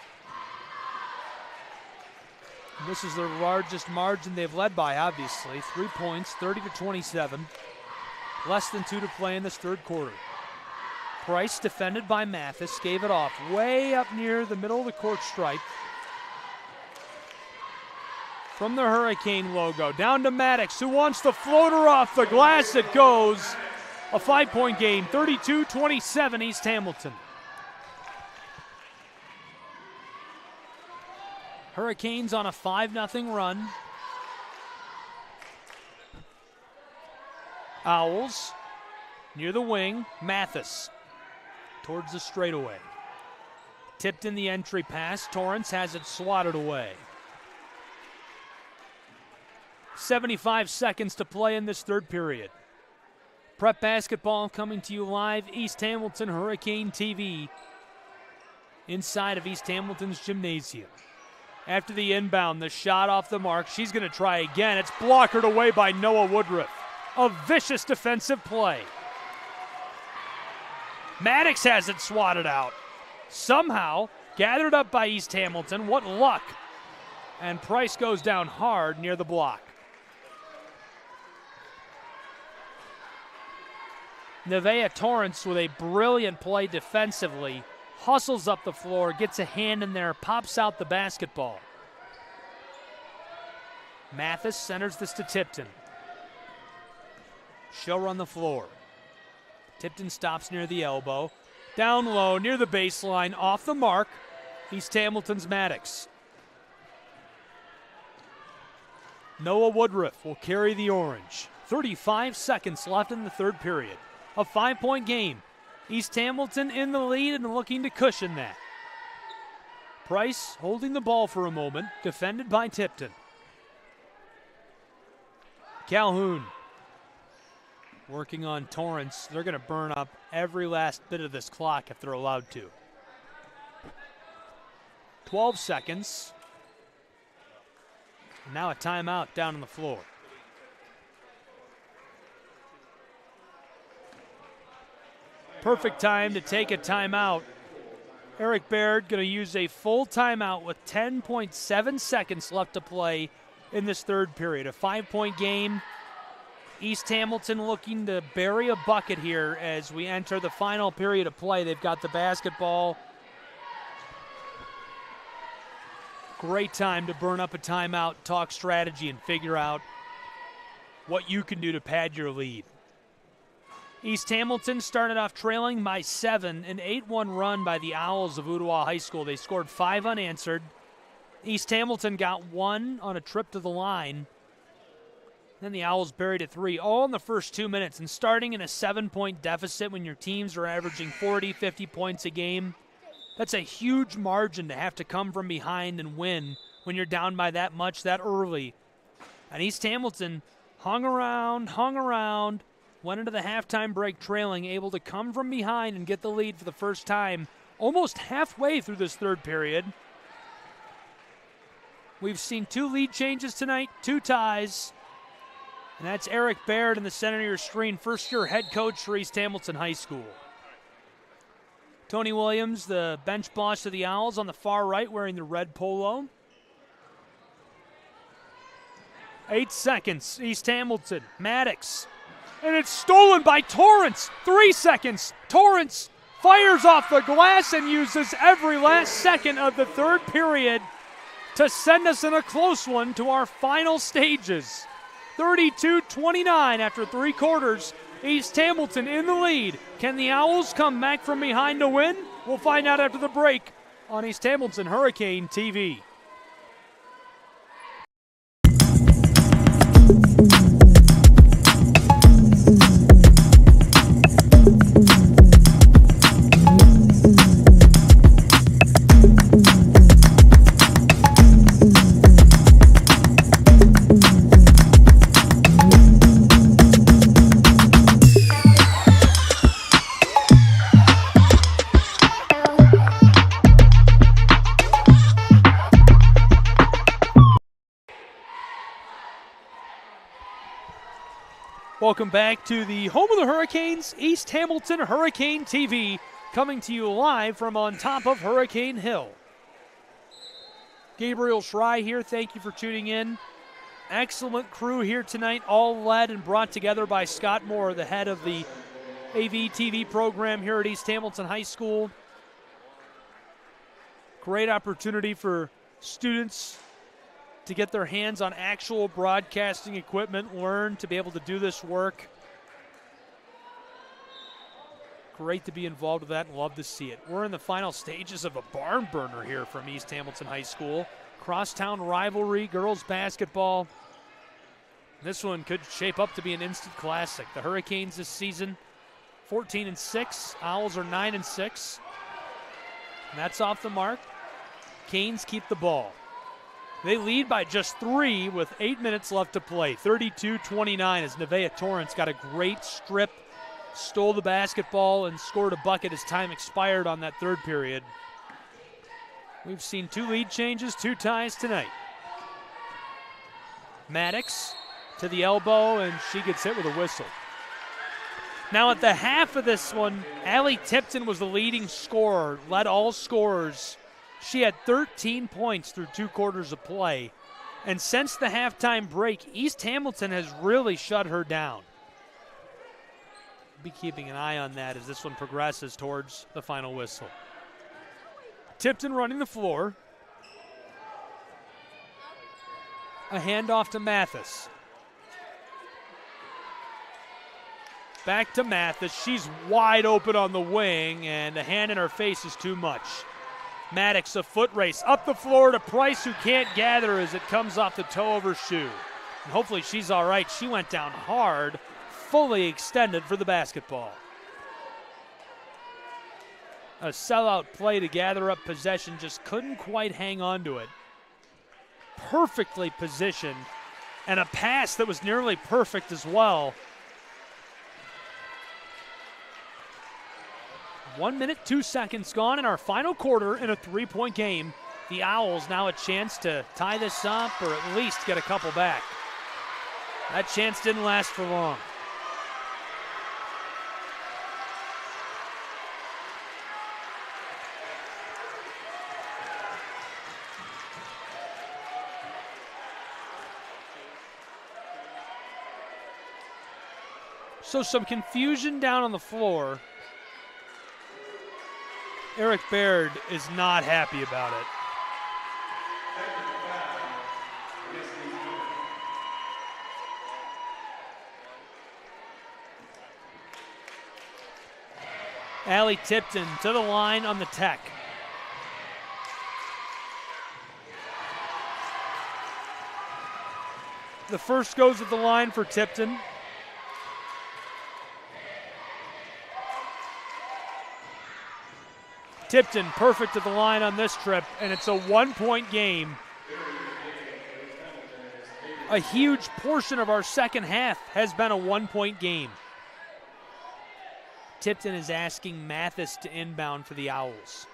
This is their largest margin they've led by, obviously. 3 points, 30-27. Less than 2 to play in this third quarter. Price, defended by Mathis, gave it off way up near the middle of the court stripe. From the Hurricane logo, down to Maddox, who wants the floater off the glass. It goes. A 5-point game, 32-27 East Hamilton. Hurricanes on a 5-0 run. Owls near the wing. Mathis towards the straightaway. Tipped in the entry pass. Torrance has it swatted away. 75 seconds to play in this third period. Prep basketball coming to you live, East Hamilton Hurricane TV, inside of East Hamilton's gymnasium. After the inbound, the shot off the mark. She's going to try again. It's blockered away by Noah Woodruff. A vicious defensive play. Maddox has it swatted out. Somehow gathered up by East Hamilton. What luck. And Price goes down hard near the block. Nevaeh Torrance with a brilliant play defensively, hustles up the floor, gets a hand in there, pops out the basketball. Mathis centers this to Tipton. She'll run the floor. Tipton stops near the elbow. Down low, near the baseline, off the mark. East Hamilton's Maddox. Noah Woodruff will carry the orange. 35 seconds left in the third period. A 5-point game. East Hamilton in the lead and looking to cushion that. Price holding the ball for a moment, defended by Tipton. Calhoun working on Torrance. They're going to burn up every last bit of this clock if they're allowed to. 12 seconds. Now a timeout down on the floor. Perfect time to take a timeout. Eric Baird going to use a full timeout with 10.7 seconds left to play in this third period. A 5-point game. East Hamilton looking to bury a bucket here as we enter the final period of play. They've got the basketball. Great time to burn up a timeout, talk strategy, and figure out what you can do to pad your lead. East Hamilton started off trailing by 7, an 8-1 run by the Owls of Ooltewah High School. They scored 5 unanswered. East Hamilton got 1 on a trip to the line. Then the Owls buried a 3, all in the first 2 minutes. And starting in a 7-point deficit when your teams are averaging 40, 50 points a game, that's a huge margin to have to come from behind and win when you're down by that much that early. And East Hamilton hung around, went into the halftime break trailing, able to come from behind and get the lead for the first time almost halfway through this third period. We've seen 2 lead changes tonight, 2 ties. And that's Eric Baird in the center of your screen, first-year head coach for East Hamilton High School. Tony Williams, the bench boss of the Owls, on the far right wearing the red polo. 8 seconds, East Hamilton, Maddox. And it's stolen by Torrance. 3 seconds. Torrance fires off the glass and uses every last second of the third period to send us in a close one to our final stages. 32-29 after 3 quarters. East Hamilton in the lead. Can the Owls come back from behind to win? We'll find out after the break on East Hamilton Hurricane TV. Welcome back to the home of the Hurricanes, East Hamilton Hurricane TV, coming to you live from on top of Hurricane Hill. Gabriel Schrei here, thank you for tuning in. Excellent crew here tonight, all led and brought together by Scott Moore, the head of the AV TV program here at East Hamilton High School. Great opportunity for students to get their hands on actual broadcasting equipment, learn to be able to do this work. Great to be involved with that and love to see it. We're in the final stages of a barn burner here from East Hamilton High School. Crosstown rivalry, girls basketball. This one could shape up to be an instant classic. The Hurricanes this season, 14-6. Owls are 9-6. And that's off the mark. Canes keep the ball. They lead by just 3 with 8 minutes left to play. 32-29 as Nevaeh Torrance got a great strip, stole the basketball, and scored a bucket as time expired on that third period. We've seen 2 lead changes, 2 ties tonight. Maddox to the elbow, and she gets hit with a whistle. Now at the half of this one, Allie Tipton was the leading scorer, led all scorers. She had 13 points through 2 quarters of play. And since the halftime break, East Hamilton has really shut her down. be keeping an eye on that as this one progresses towards the final whistle. Tipton running the floor. A handoff to Mathis. Back to Mathis. She's wide open on the wing, and a hand in her face is too much. Maddox, a foot race up the floor to Price, who can't gather as it comes off the toe of her shoe. And hopefully she's all right. She went down hard, fully extended for the basketball. A sellout play to gather up possession, just couldn't quite hang on to it. Perfectly positioned, and a pass that was nearly perfect as well. 1 minute, 2 seconds gone in our final quarter in a 3-point game. The Owls now a chance to tie this up or at least get a couple back. That chance didn't last for long. So some confusion down on the floor. Eric Baird is not happy about it. Allie Tipton to the line on the tech. The first goes at the line for Tipton. Tipton perfect at the line on this trip, and it's a 1-point game. A huge portion of our second half has been a 1-point game. Tipton is asking Mathis to inbound for the Owls.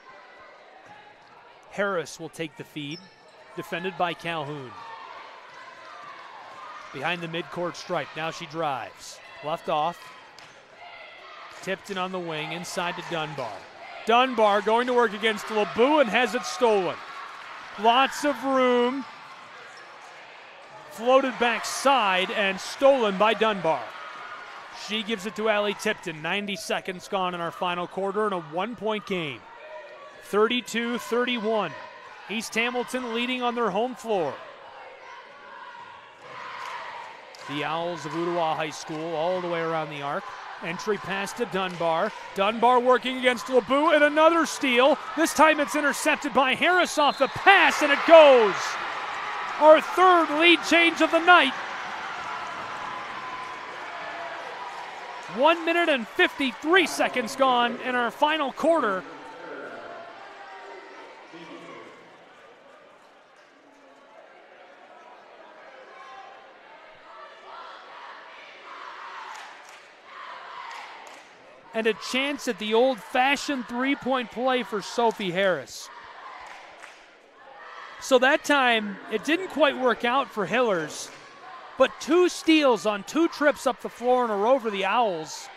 Harris will take the feed, defended by Calhoun. Behind the midcourt stripe, now she drives. Left off. Tipton on the wing, inside to Dunbar. Dunbar going to work against LeBeau and has it stolen. Lots of room. Floated backside and stolen by Dunbar. She gives it to Allie Tipton. 90 seconds gone in our final quarter in a 1-point game. 32-31. East Hamilton leading on their home floor. The Owls of Ooltewah High School all the way around the arc. Entry pass to Dunbar. Dunbar working against LeBeau and another steal. This time it's intercepted by Harris off the pass, and it goes. Our third lead change of the night. 1 minute and 53 seconds gone in our final quarter. And a chance at the old-fashioned three-point play for Sophie Harris. So that time, it didn't quite work out for Hillers, but 2 steals on 2 trips up the floor in a row for the Owls.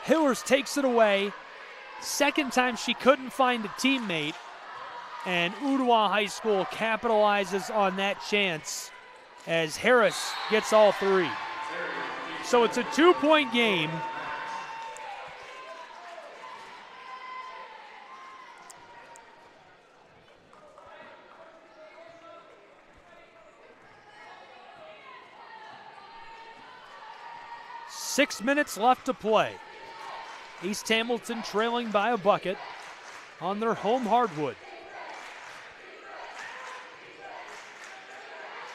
Hillers takes it away. Second time she couldn't find a teammate, and Ooltewah High School capitalizes on that chance as Harris gets all 3. So it's a 2-point game. Six minutes left to play. East Hamilton trailing by a bucket on their home hardwood.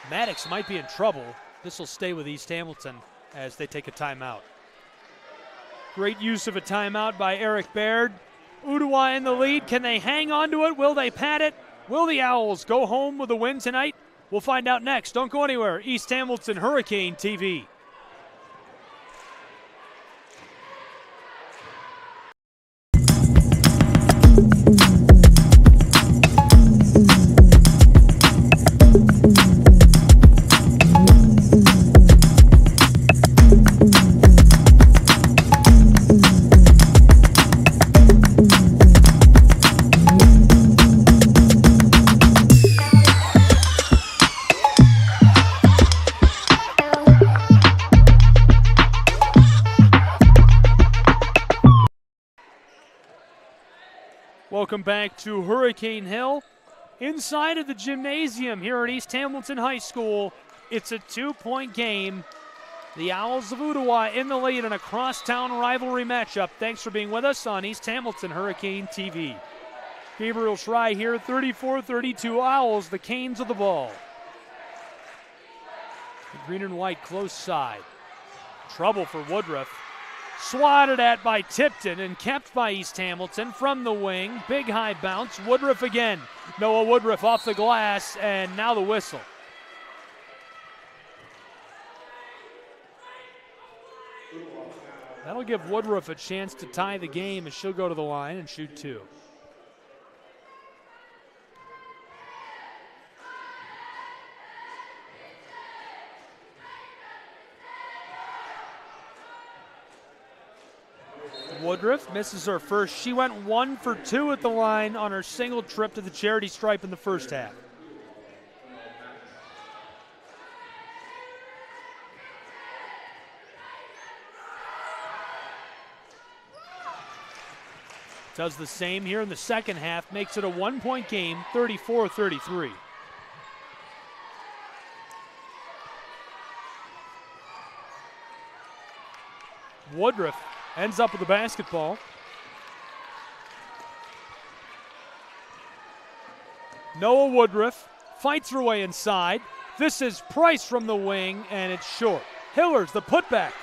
Maddox might be in trouble. This will stay with East Hamilton as they take a timeout. Great use of a timeout by Eric Baird. Ooltewah in the lead. Can they hang on to it? Will they pad it? Will the Owls go home with a win tonight? We'll find out next. Don't go anywhere. East Hamilton Hurricane TV. Welcome back to Hurricane Hill. Inside of the gymnasium here at East Hamilton High School, it's a 2-point game. The Owls of Ooltewah in the lead in a crosstown rivalry matchup. Thanks for being with us on East Hamilton Hurricane TV. Gabriel Schrei here, 34-32 Owls, the Canes of the ball. The green and white close side. Trouble for Woodruff. Swatted at by Tipton and kept by East Hamilton from the wing. Big high bounce. Woodruff again. Noah Woodruff off the glass, and now the whistle. That'll give Woodruff a chance to tie the game as she'll go to the line and shoot two. Woodruff misses her first. She went 1 for 2 at the line on her single trip to the charity stripe in the first half. Does the same here in the second half, makes it a 1-point game, 34-33. Woodruff ends up with the basketball. Noah Woodruff fights her way inside. This is Price from the wing, and it's short. Hillers, the putback.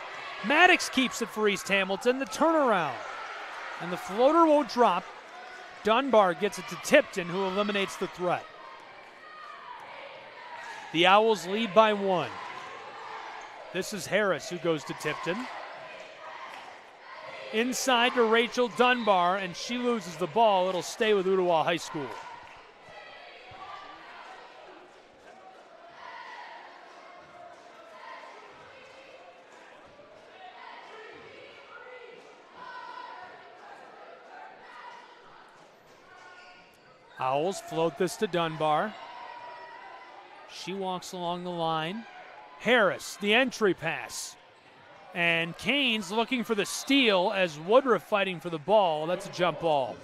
Maddox keeps it for East Hamilton, the turnaround. And the floater won't drop. Dunbar gets it to Tipton, who eliminates the threat. The Owls lead by 1. This is Harris who goes to Tipton. Inside to Rachel Dunbar, and she loses the ball. It'll stay with Ooltewah High School. Owls float this to Dunbar. She walks along the line. Harris, the entry pass. And Canes looking for the steal as Woodruff fighting for the ball. That's a jump ball.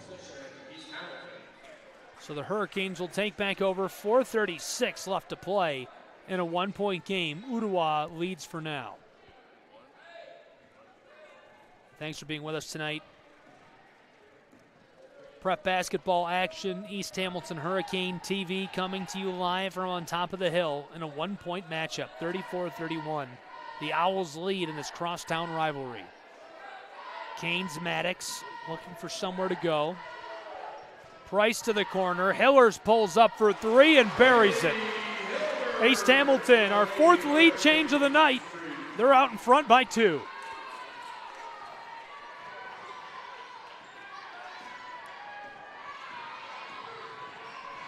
So the Hurricanes will take back over. 4:36 left to play in a 1-point game. Ooltewah leads for now. Thanks for being with us tonight. Prep basketball action, East Hamilton Hurricane TV coming to you live from on top of the hill in a 1-point matchup, 34-31. The Owls lead in this crosstown rivalry. Canes Maddox looking for somewhere to go. Price to the corner. Hillers pulls up for 3 and buries it. East Hamilton, our 4th lead change of the night. They're out in front by 2.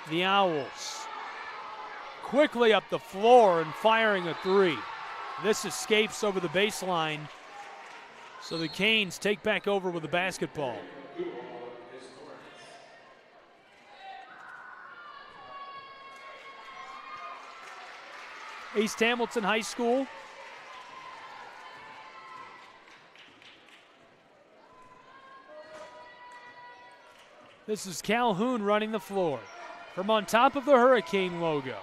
The Owls quickly up the floor and firing a 3. This escapes over the baseline, so the Canes take back over with the basketball. East Hamilton High School. This is Calhoun running the floor from on top of the Hurricane logo.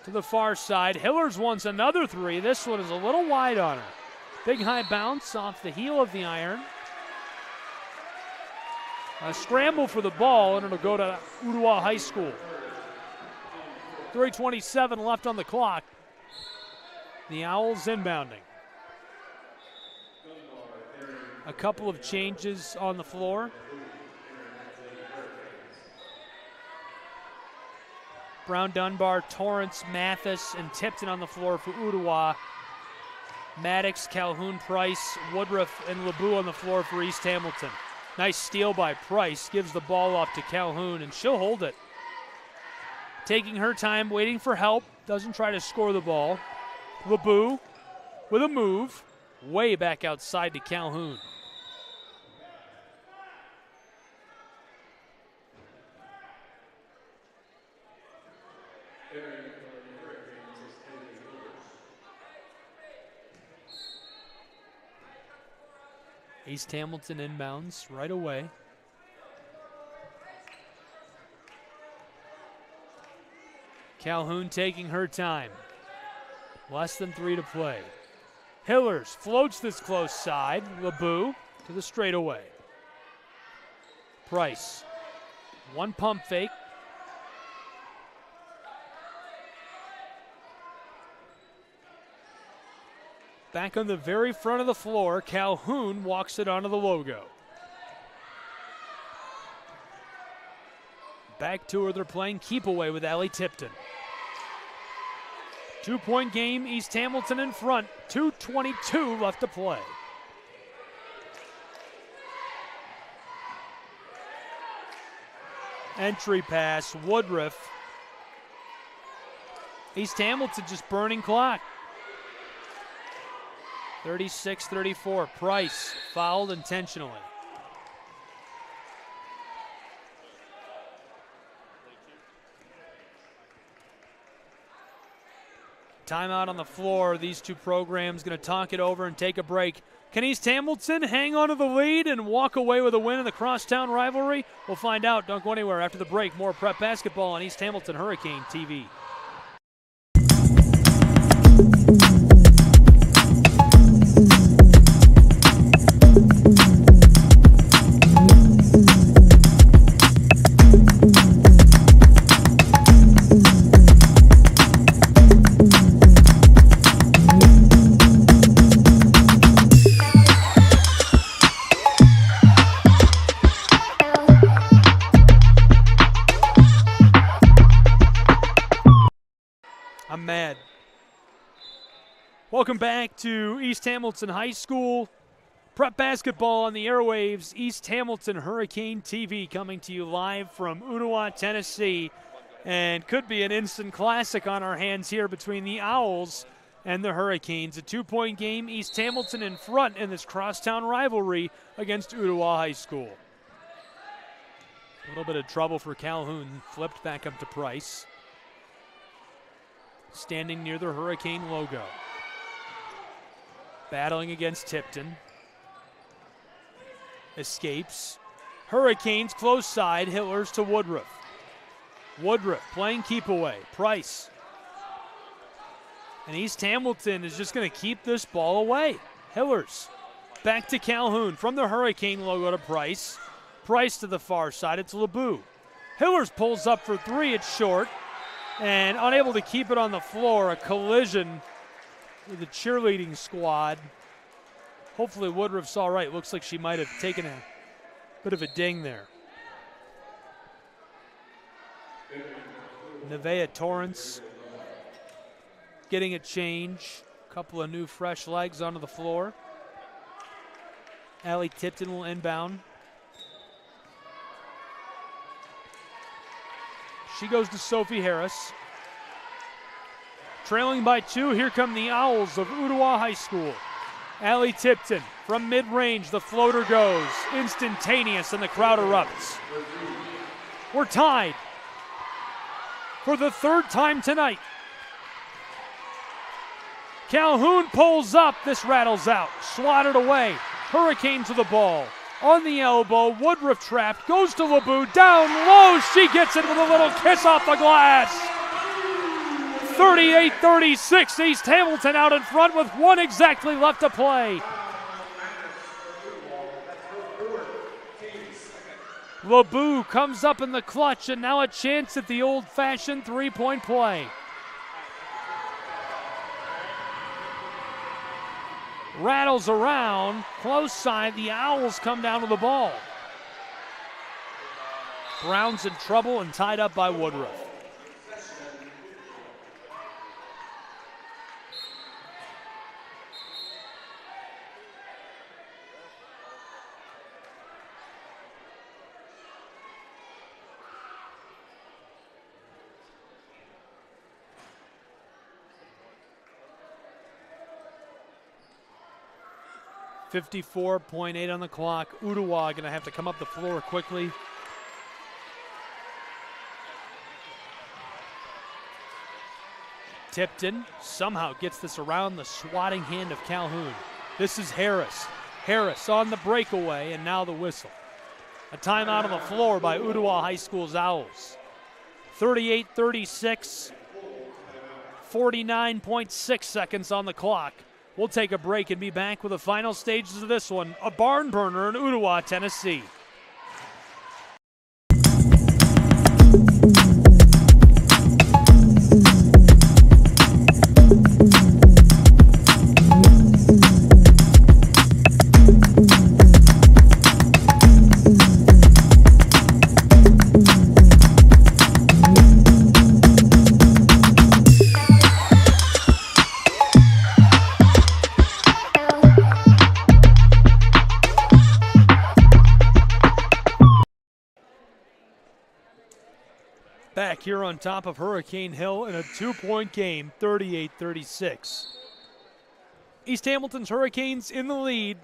To the far side, Hillers wants another 3. This one is a little wide on her. Big high bounce off the heel of the iron. A scramble for the ball, and it'll go to Ooltewah High School. 3:27 left on the clock. The Owls inbounding. A couple of changes on the floor. Brown, Dunbar, Torrance, Mathis, and Tipton on the floor for Ooltewah. Maddox, Calhoun, Price, Woodruff, and LeBeau on the floor for East Hamilton. Nice steal by Price. Gives the ball off to Calhoun, and she'll hold it. Taking her time, waiting for help. Doesn't try to score the ball. LeBeau with a move. Way back outside to Calhoun. East Hamilton inbounds right away. Calhoun taking her time. Less than 3 to play. Hillers floats this close side. LeBeau to the straightaway. Price. One pump fake. Back on the very front of the floor, Calhoun walks it onto the logo. Back to her, they're playing keep away with Allie Tipton. 2-point game, East Hamilton in front, 2:22 left to play. Entry pass, Woodruff. East Hamilton just burning clock. 36-34, Price fouled intentionally. Timeout on the floor. These two programs going to talk it over and take a break. Can East Hamilton hang on to the lead and walk away with a win in the crosstown rivalry? We'll find out. Don't go anywhere. After the break, more prep basketball on East Hamilton Hurricane TV. I'm mad. Welcome back to East Hamilton High School. Prep basketball on the airwaves. East Hamilton Hurricane TV coming to you live from Ooltewah, Tennessee. And could be an instant classic on our hands here between the Owls and the Hurricanes. A 2-point game, East Hamilton in front in this crosstown rivalry against Ooltewah High School. A little bit of trouble for Calhoun. Flipped back up to Price. Standing near the Hurricane logo. Battling against Tipton. Escapes. Hurricanes close side. Hillers to Woodruff. Woodruff playing keep away. Price. And East Hamilton is just going to keep this ball away. Hillers. Back to Calhoun. From the Hurricane logo to Price. Price to the far side. It's LeBeau. Hillers pulls up for 3. It's short. And unable to keep it on the floor, a collision with the cheerleading squad. Hopefully Woodruff's all right. Looks like she might have taken a bit of a ding there. Nevaeh Torrance getting a change. A couple of new fresh legs onto the floor. Allie Tipton will inbound. She goes to Sophie Harris. Trailing by 2, here come the Owls of Ooltewah High School. Allie Tipton from mid-range, the floater goes. Instantaneous, and the crowd erupts. We're tied for the 3rd time tonight. Calhoun pulls up, this rattles out. Swatted away, Hurricanes to the ball. On the elbow, Woodruff trapped, goes to LeBeau, down low, she gets it with a little kiss off the glass. 38-36, East Hamilton out in front with 1 exactly left to play. LeBeau comes up in the clutch, and now a chance at the old-fashioned 3-point play. Rattles around, close side, the Owls come down to the ball. Brown's in trouble and tied up by Woodruff. .8 on the clock. Ooltewah going to have to come up the floor quickly. Tipton somehow gets this around the swatting hand of Calhoun. This is Harris. Harris on the breakaway, and now the whistle. A timeout on the floor by Ooltewah High School's Owls. 38-36, 49.6 seconds on the clock. We'll take a break and be back with the final stages of this one, a barn burner in Ooltewah, Tennessee. Back here on top of Hurricane Hill in a 2-point game, 38-36. East Hamilton's Hurricanes in the lead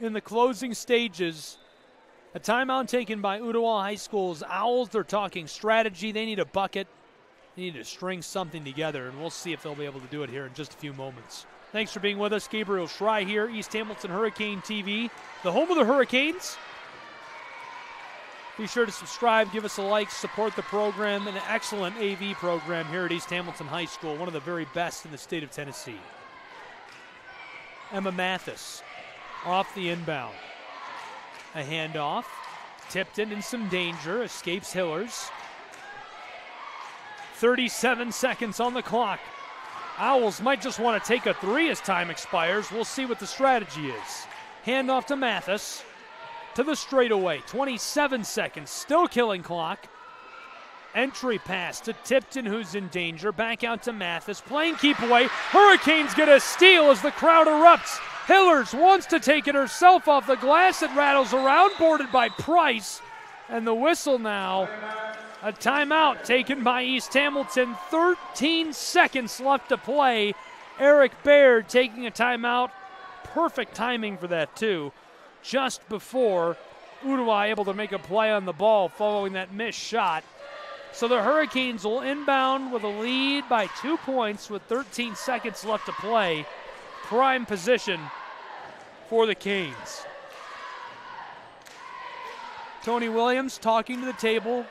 in the closing stages. A timeout taken by Ooltewah High School's Owls. They're talking strategy. They need a bucket. They need to string something together, and we'll see if they'll be able to do it here in just a few moments. Thanks for being with us. Gabriel Schrei here, East Hamilton Hurricane TV, the home of the Hurricanes. Be sure to subscribe, give us a like, support the program, an excellent AV program here at East Hamilton High School, one of the very best in the state of Tennessee. Emma Mathis off the inbound. A handoff. Tipton in some danger, escapes Hillers. 37 seconds on the clock. Owls might just want to take a three as time expires. We'll see what the strategy is. Handoff to Mathis. To the straightaway, 27 seconds, still killing clock. Entry pass to Tipton, who's in danger. Back out to Mathis, playing keep away. Hurricanes get a steal as the crowd erupts. Hillers wants to take it herself off the glass. It rattles around, boarded by Price. And the whistle now, a timeout taken by East Hamilton. 13 seconds left to play. Eric Baird taking a timeout. Perfect timing for that, too. Just before Ooltewah able to make a play on the ball following that missed shot. So the Hurricanes will inbound with a lead by 2 points with 13 seconds left to play. Prime position for the Canes. Tony Williams talking to the table,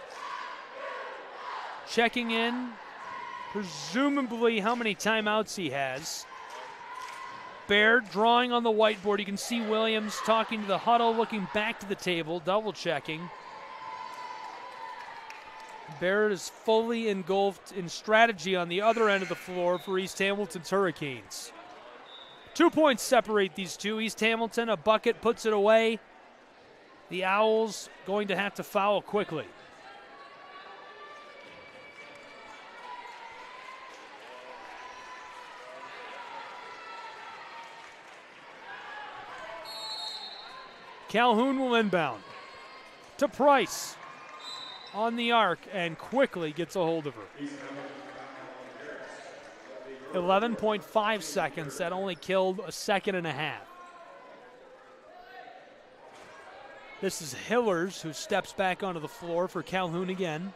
checking in, presumably how many timeouts he has. Baird drawing on the whiteboard. You can see Williams talking to the huddle, looking back to the table, double checking. Baird is fully engulfed in strategy on the other end of the floor for East Hamilton's Hurricanes. 2 points separate these two. East Hamilton, a bucket, puts it away. The Owls going to have to foul quickly. Calhoun will inbound to Price on the arc and quickly gets a hold of her. 11.5 seconds. That only killed a second and a half. This is Hillers who steps back onto the floor for Calhoun again.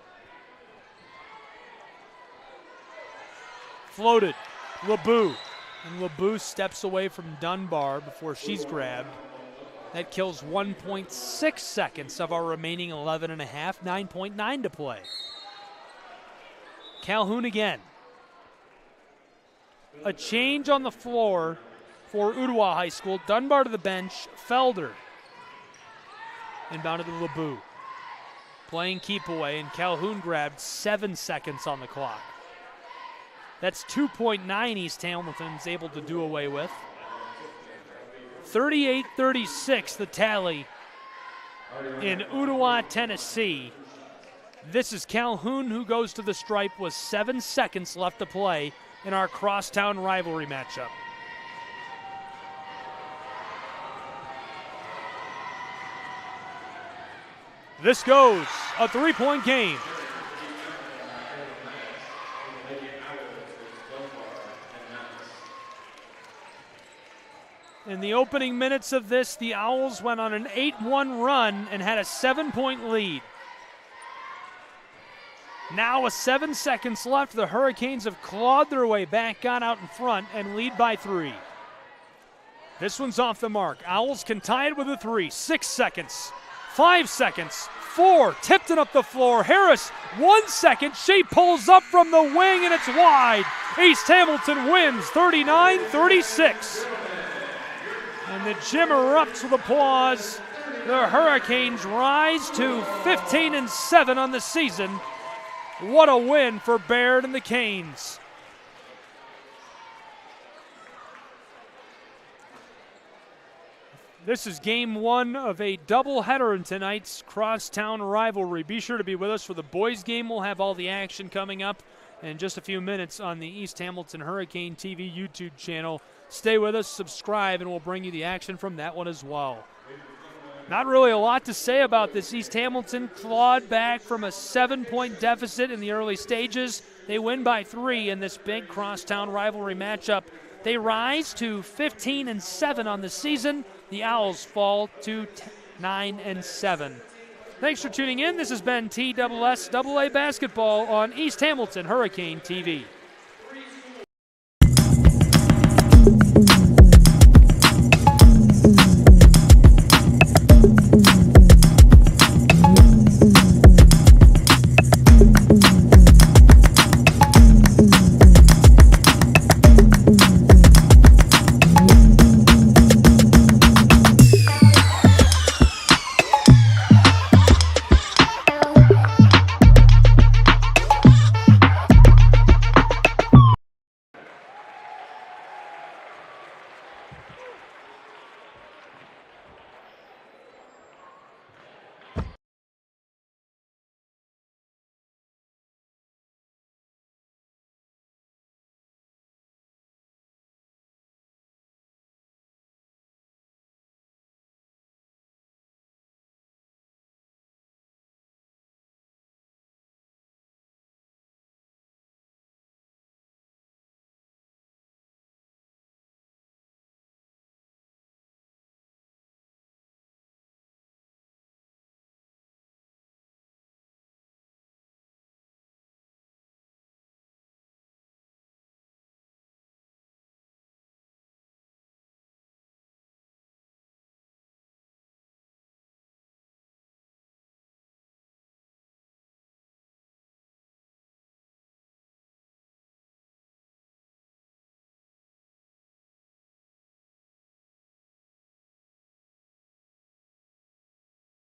Floated. LeBeau. And LeBeau steps away from Dunbar before she's grabbed. That kills 1.6 seconds of our remaining 11 and a half, 9.9 to play. Calhoun again. A change on the floor for Ooltewah High School. Dunbar to the bench, Felder. Inbounded to LeBeau. Playing keep away, and Calhoun grabbed 7 seconds on the clock. That's 2.9 East Hamilton's able to do away with. 38-36 the tally in Ooltewah, Tennessee. This is Calhoun who goes to the stripe with 7 seconds left to play in our crosstown rivalry matchup. This goes a 3-point game. In the opening minutes of this, the Owls went on an 8-1 run and had a 7-point lead. Now with 7 seconds left, the Hurricanes have clawed their way back, got out in front, and lead by 3. This one's off the mark. Owls can tie it with a 3. 6 seconds. 5 seconds. 4. Tipped it up the floor. Harris, 1 second. She pulls up from the wing, and it's wide. East Hamilton wins 39-36. And the gym erupts with applause. The Hurricanes rise to 15-7 on the season. What a win for Baird and the Canes. This is game 1 of a doubleheader in tonight's crosstown rivalry. Be sure to be with us for the boys' game. We'll have all the action coming up in just a few minutes on the East Hamilton Hurricane TV YouTube channel. Stay with us, subscribe, and we'll bring you the action from that one as well. Not really a lot to say about this. East Hamilton clawed back from a 7-point deficit in the early stages. They win by 3 in this big crosstown rivalry matchup. They rise to 15-7 on the season. The Owls fall to 9-7. Thanks for tuning in. This has been TSSAA Basketball on East Hamilton Hurricane TV.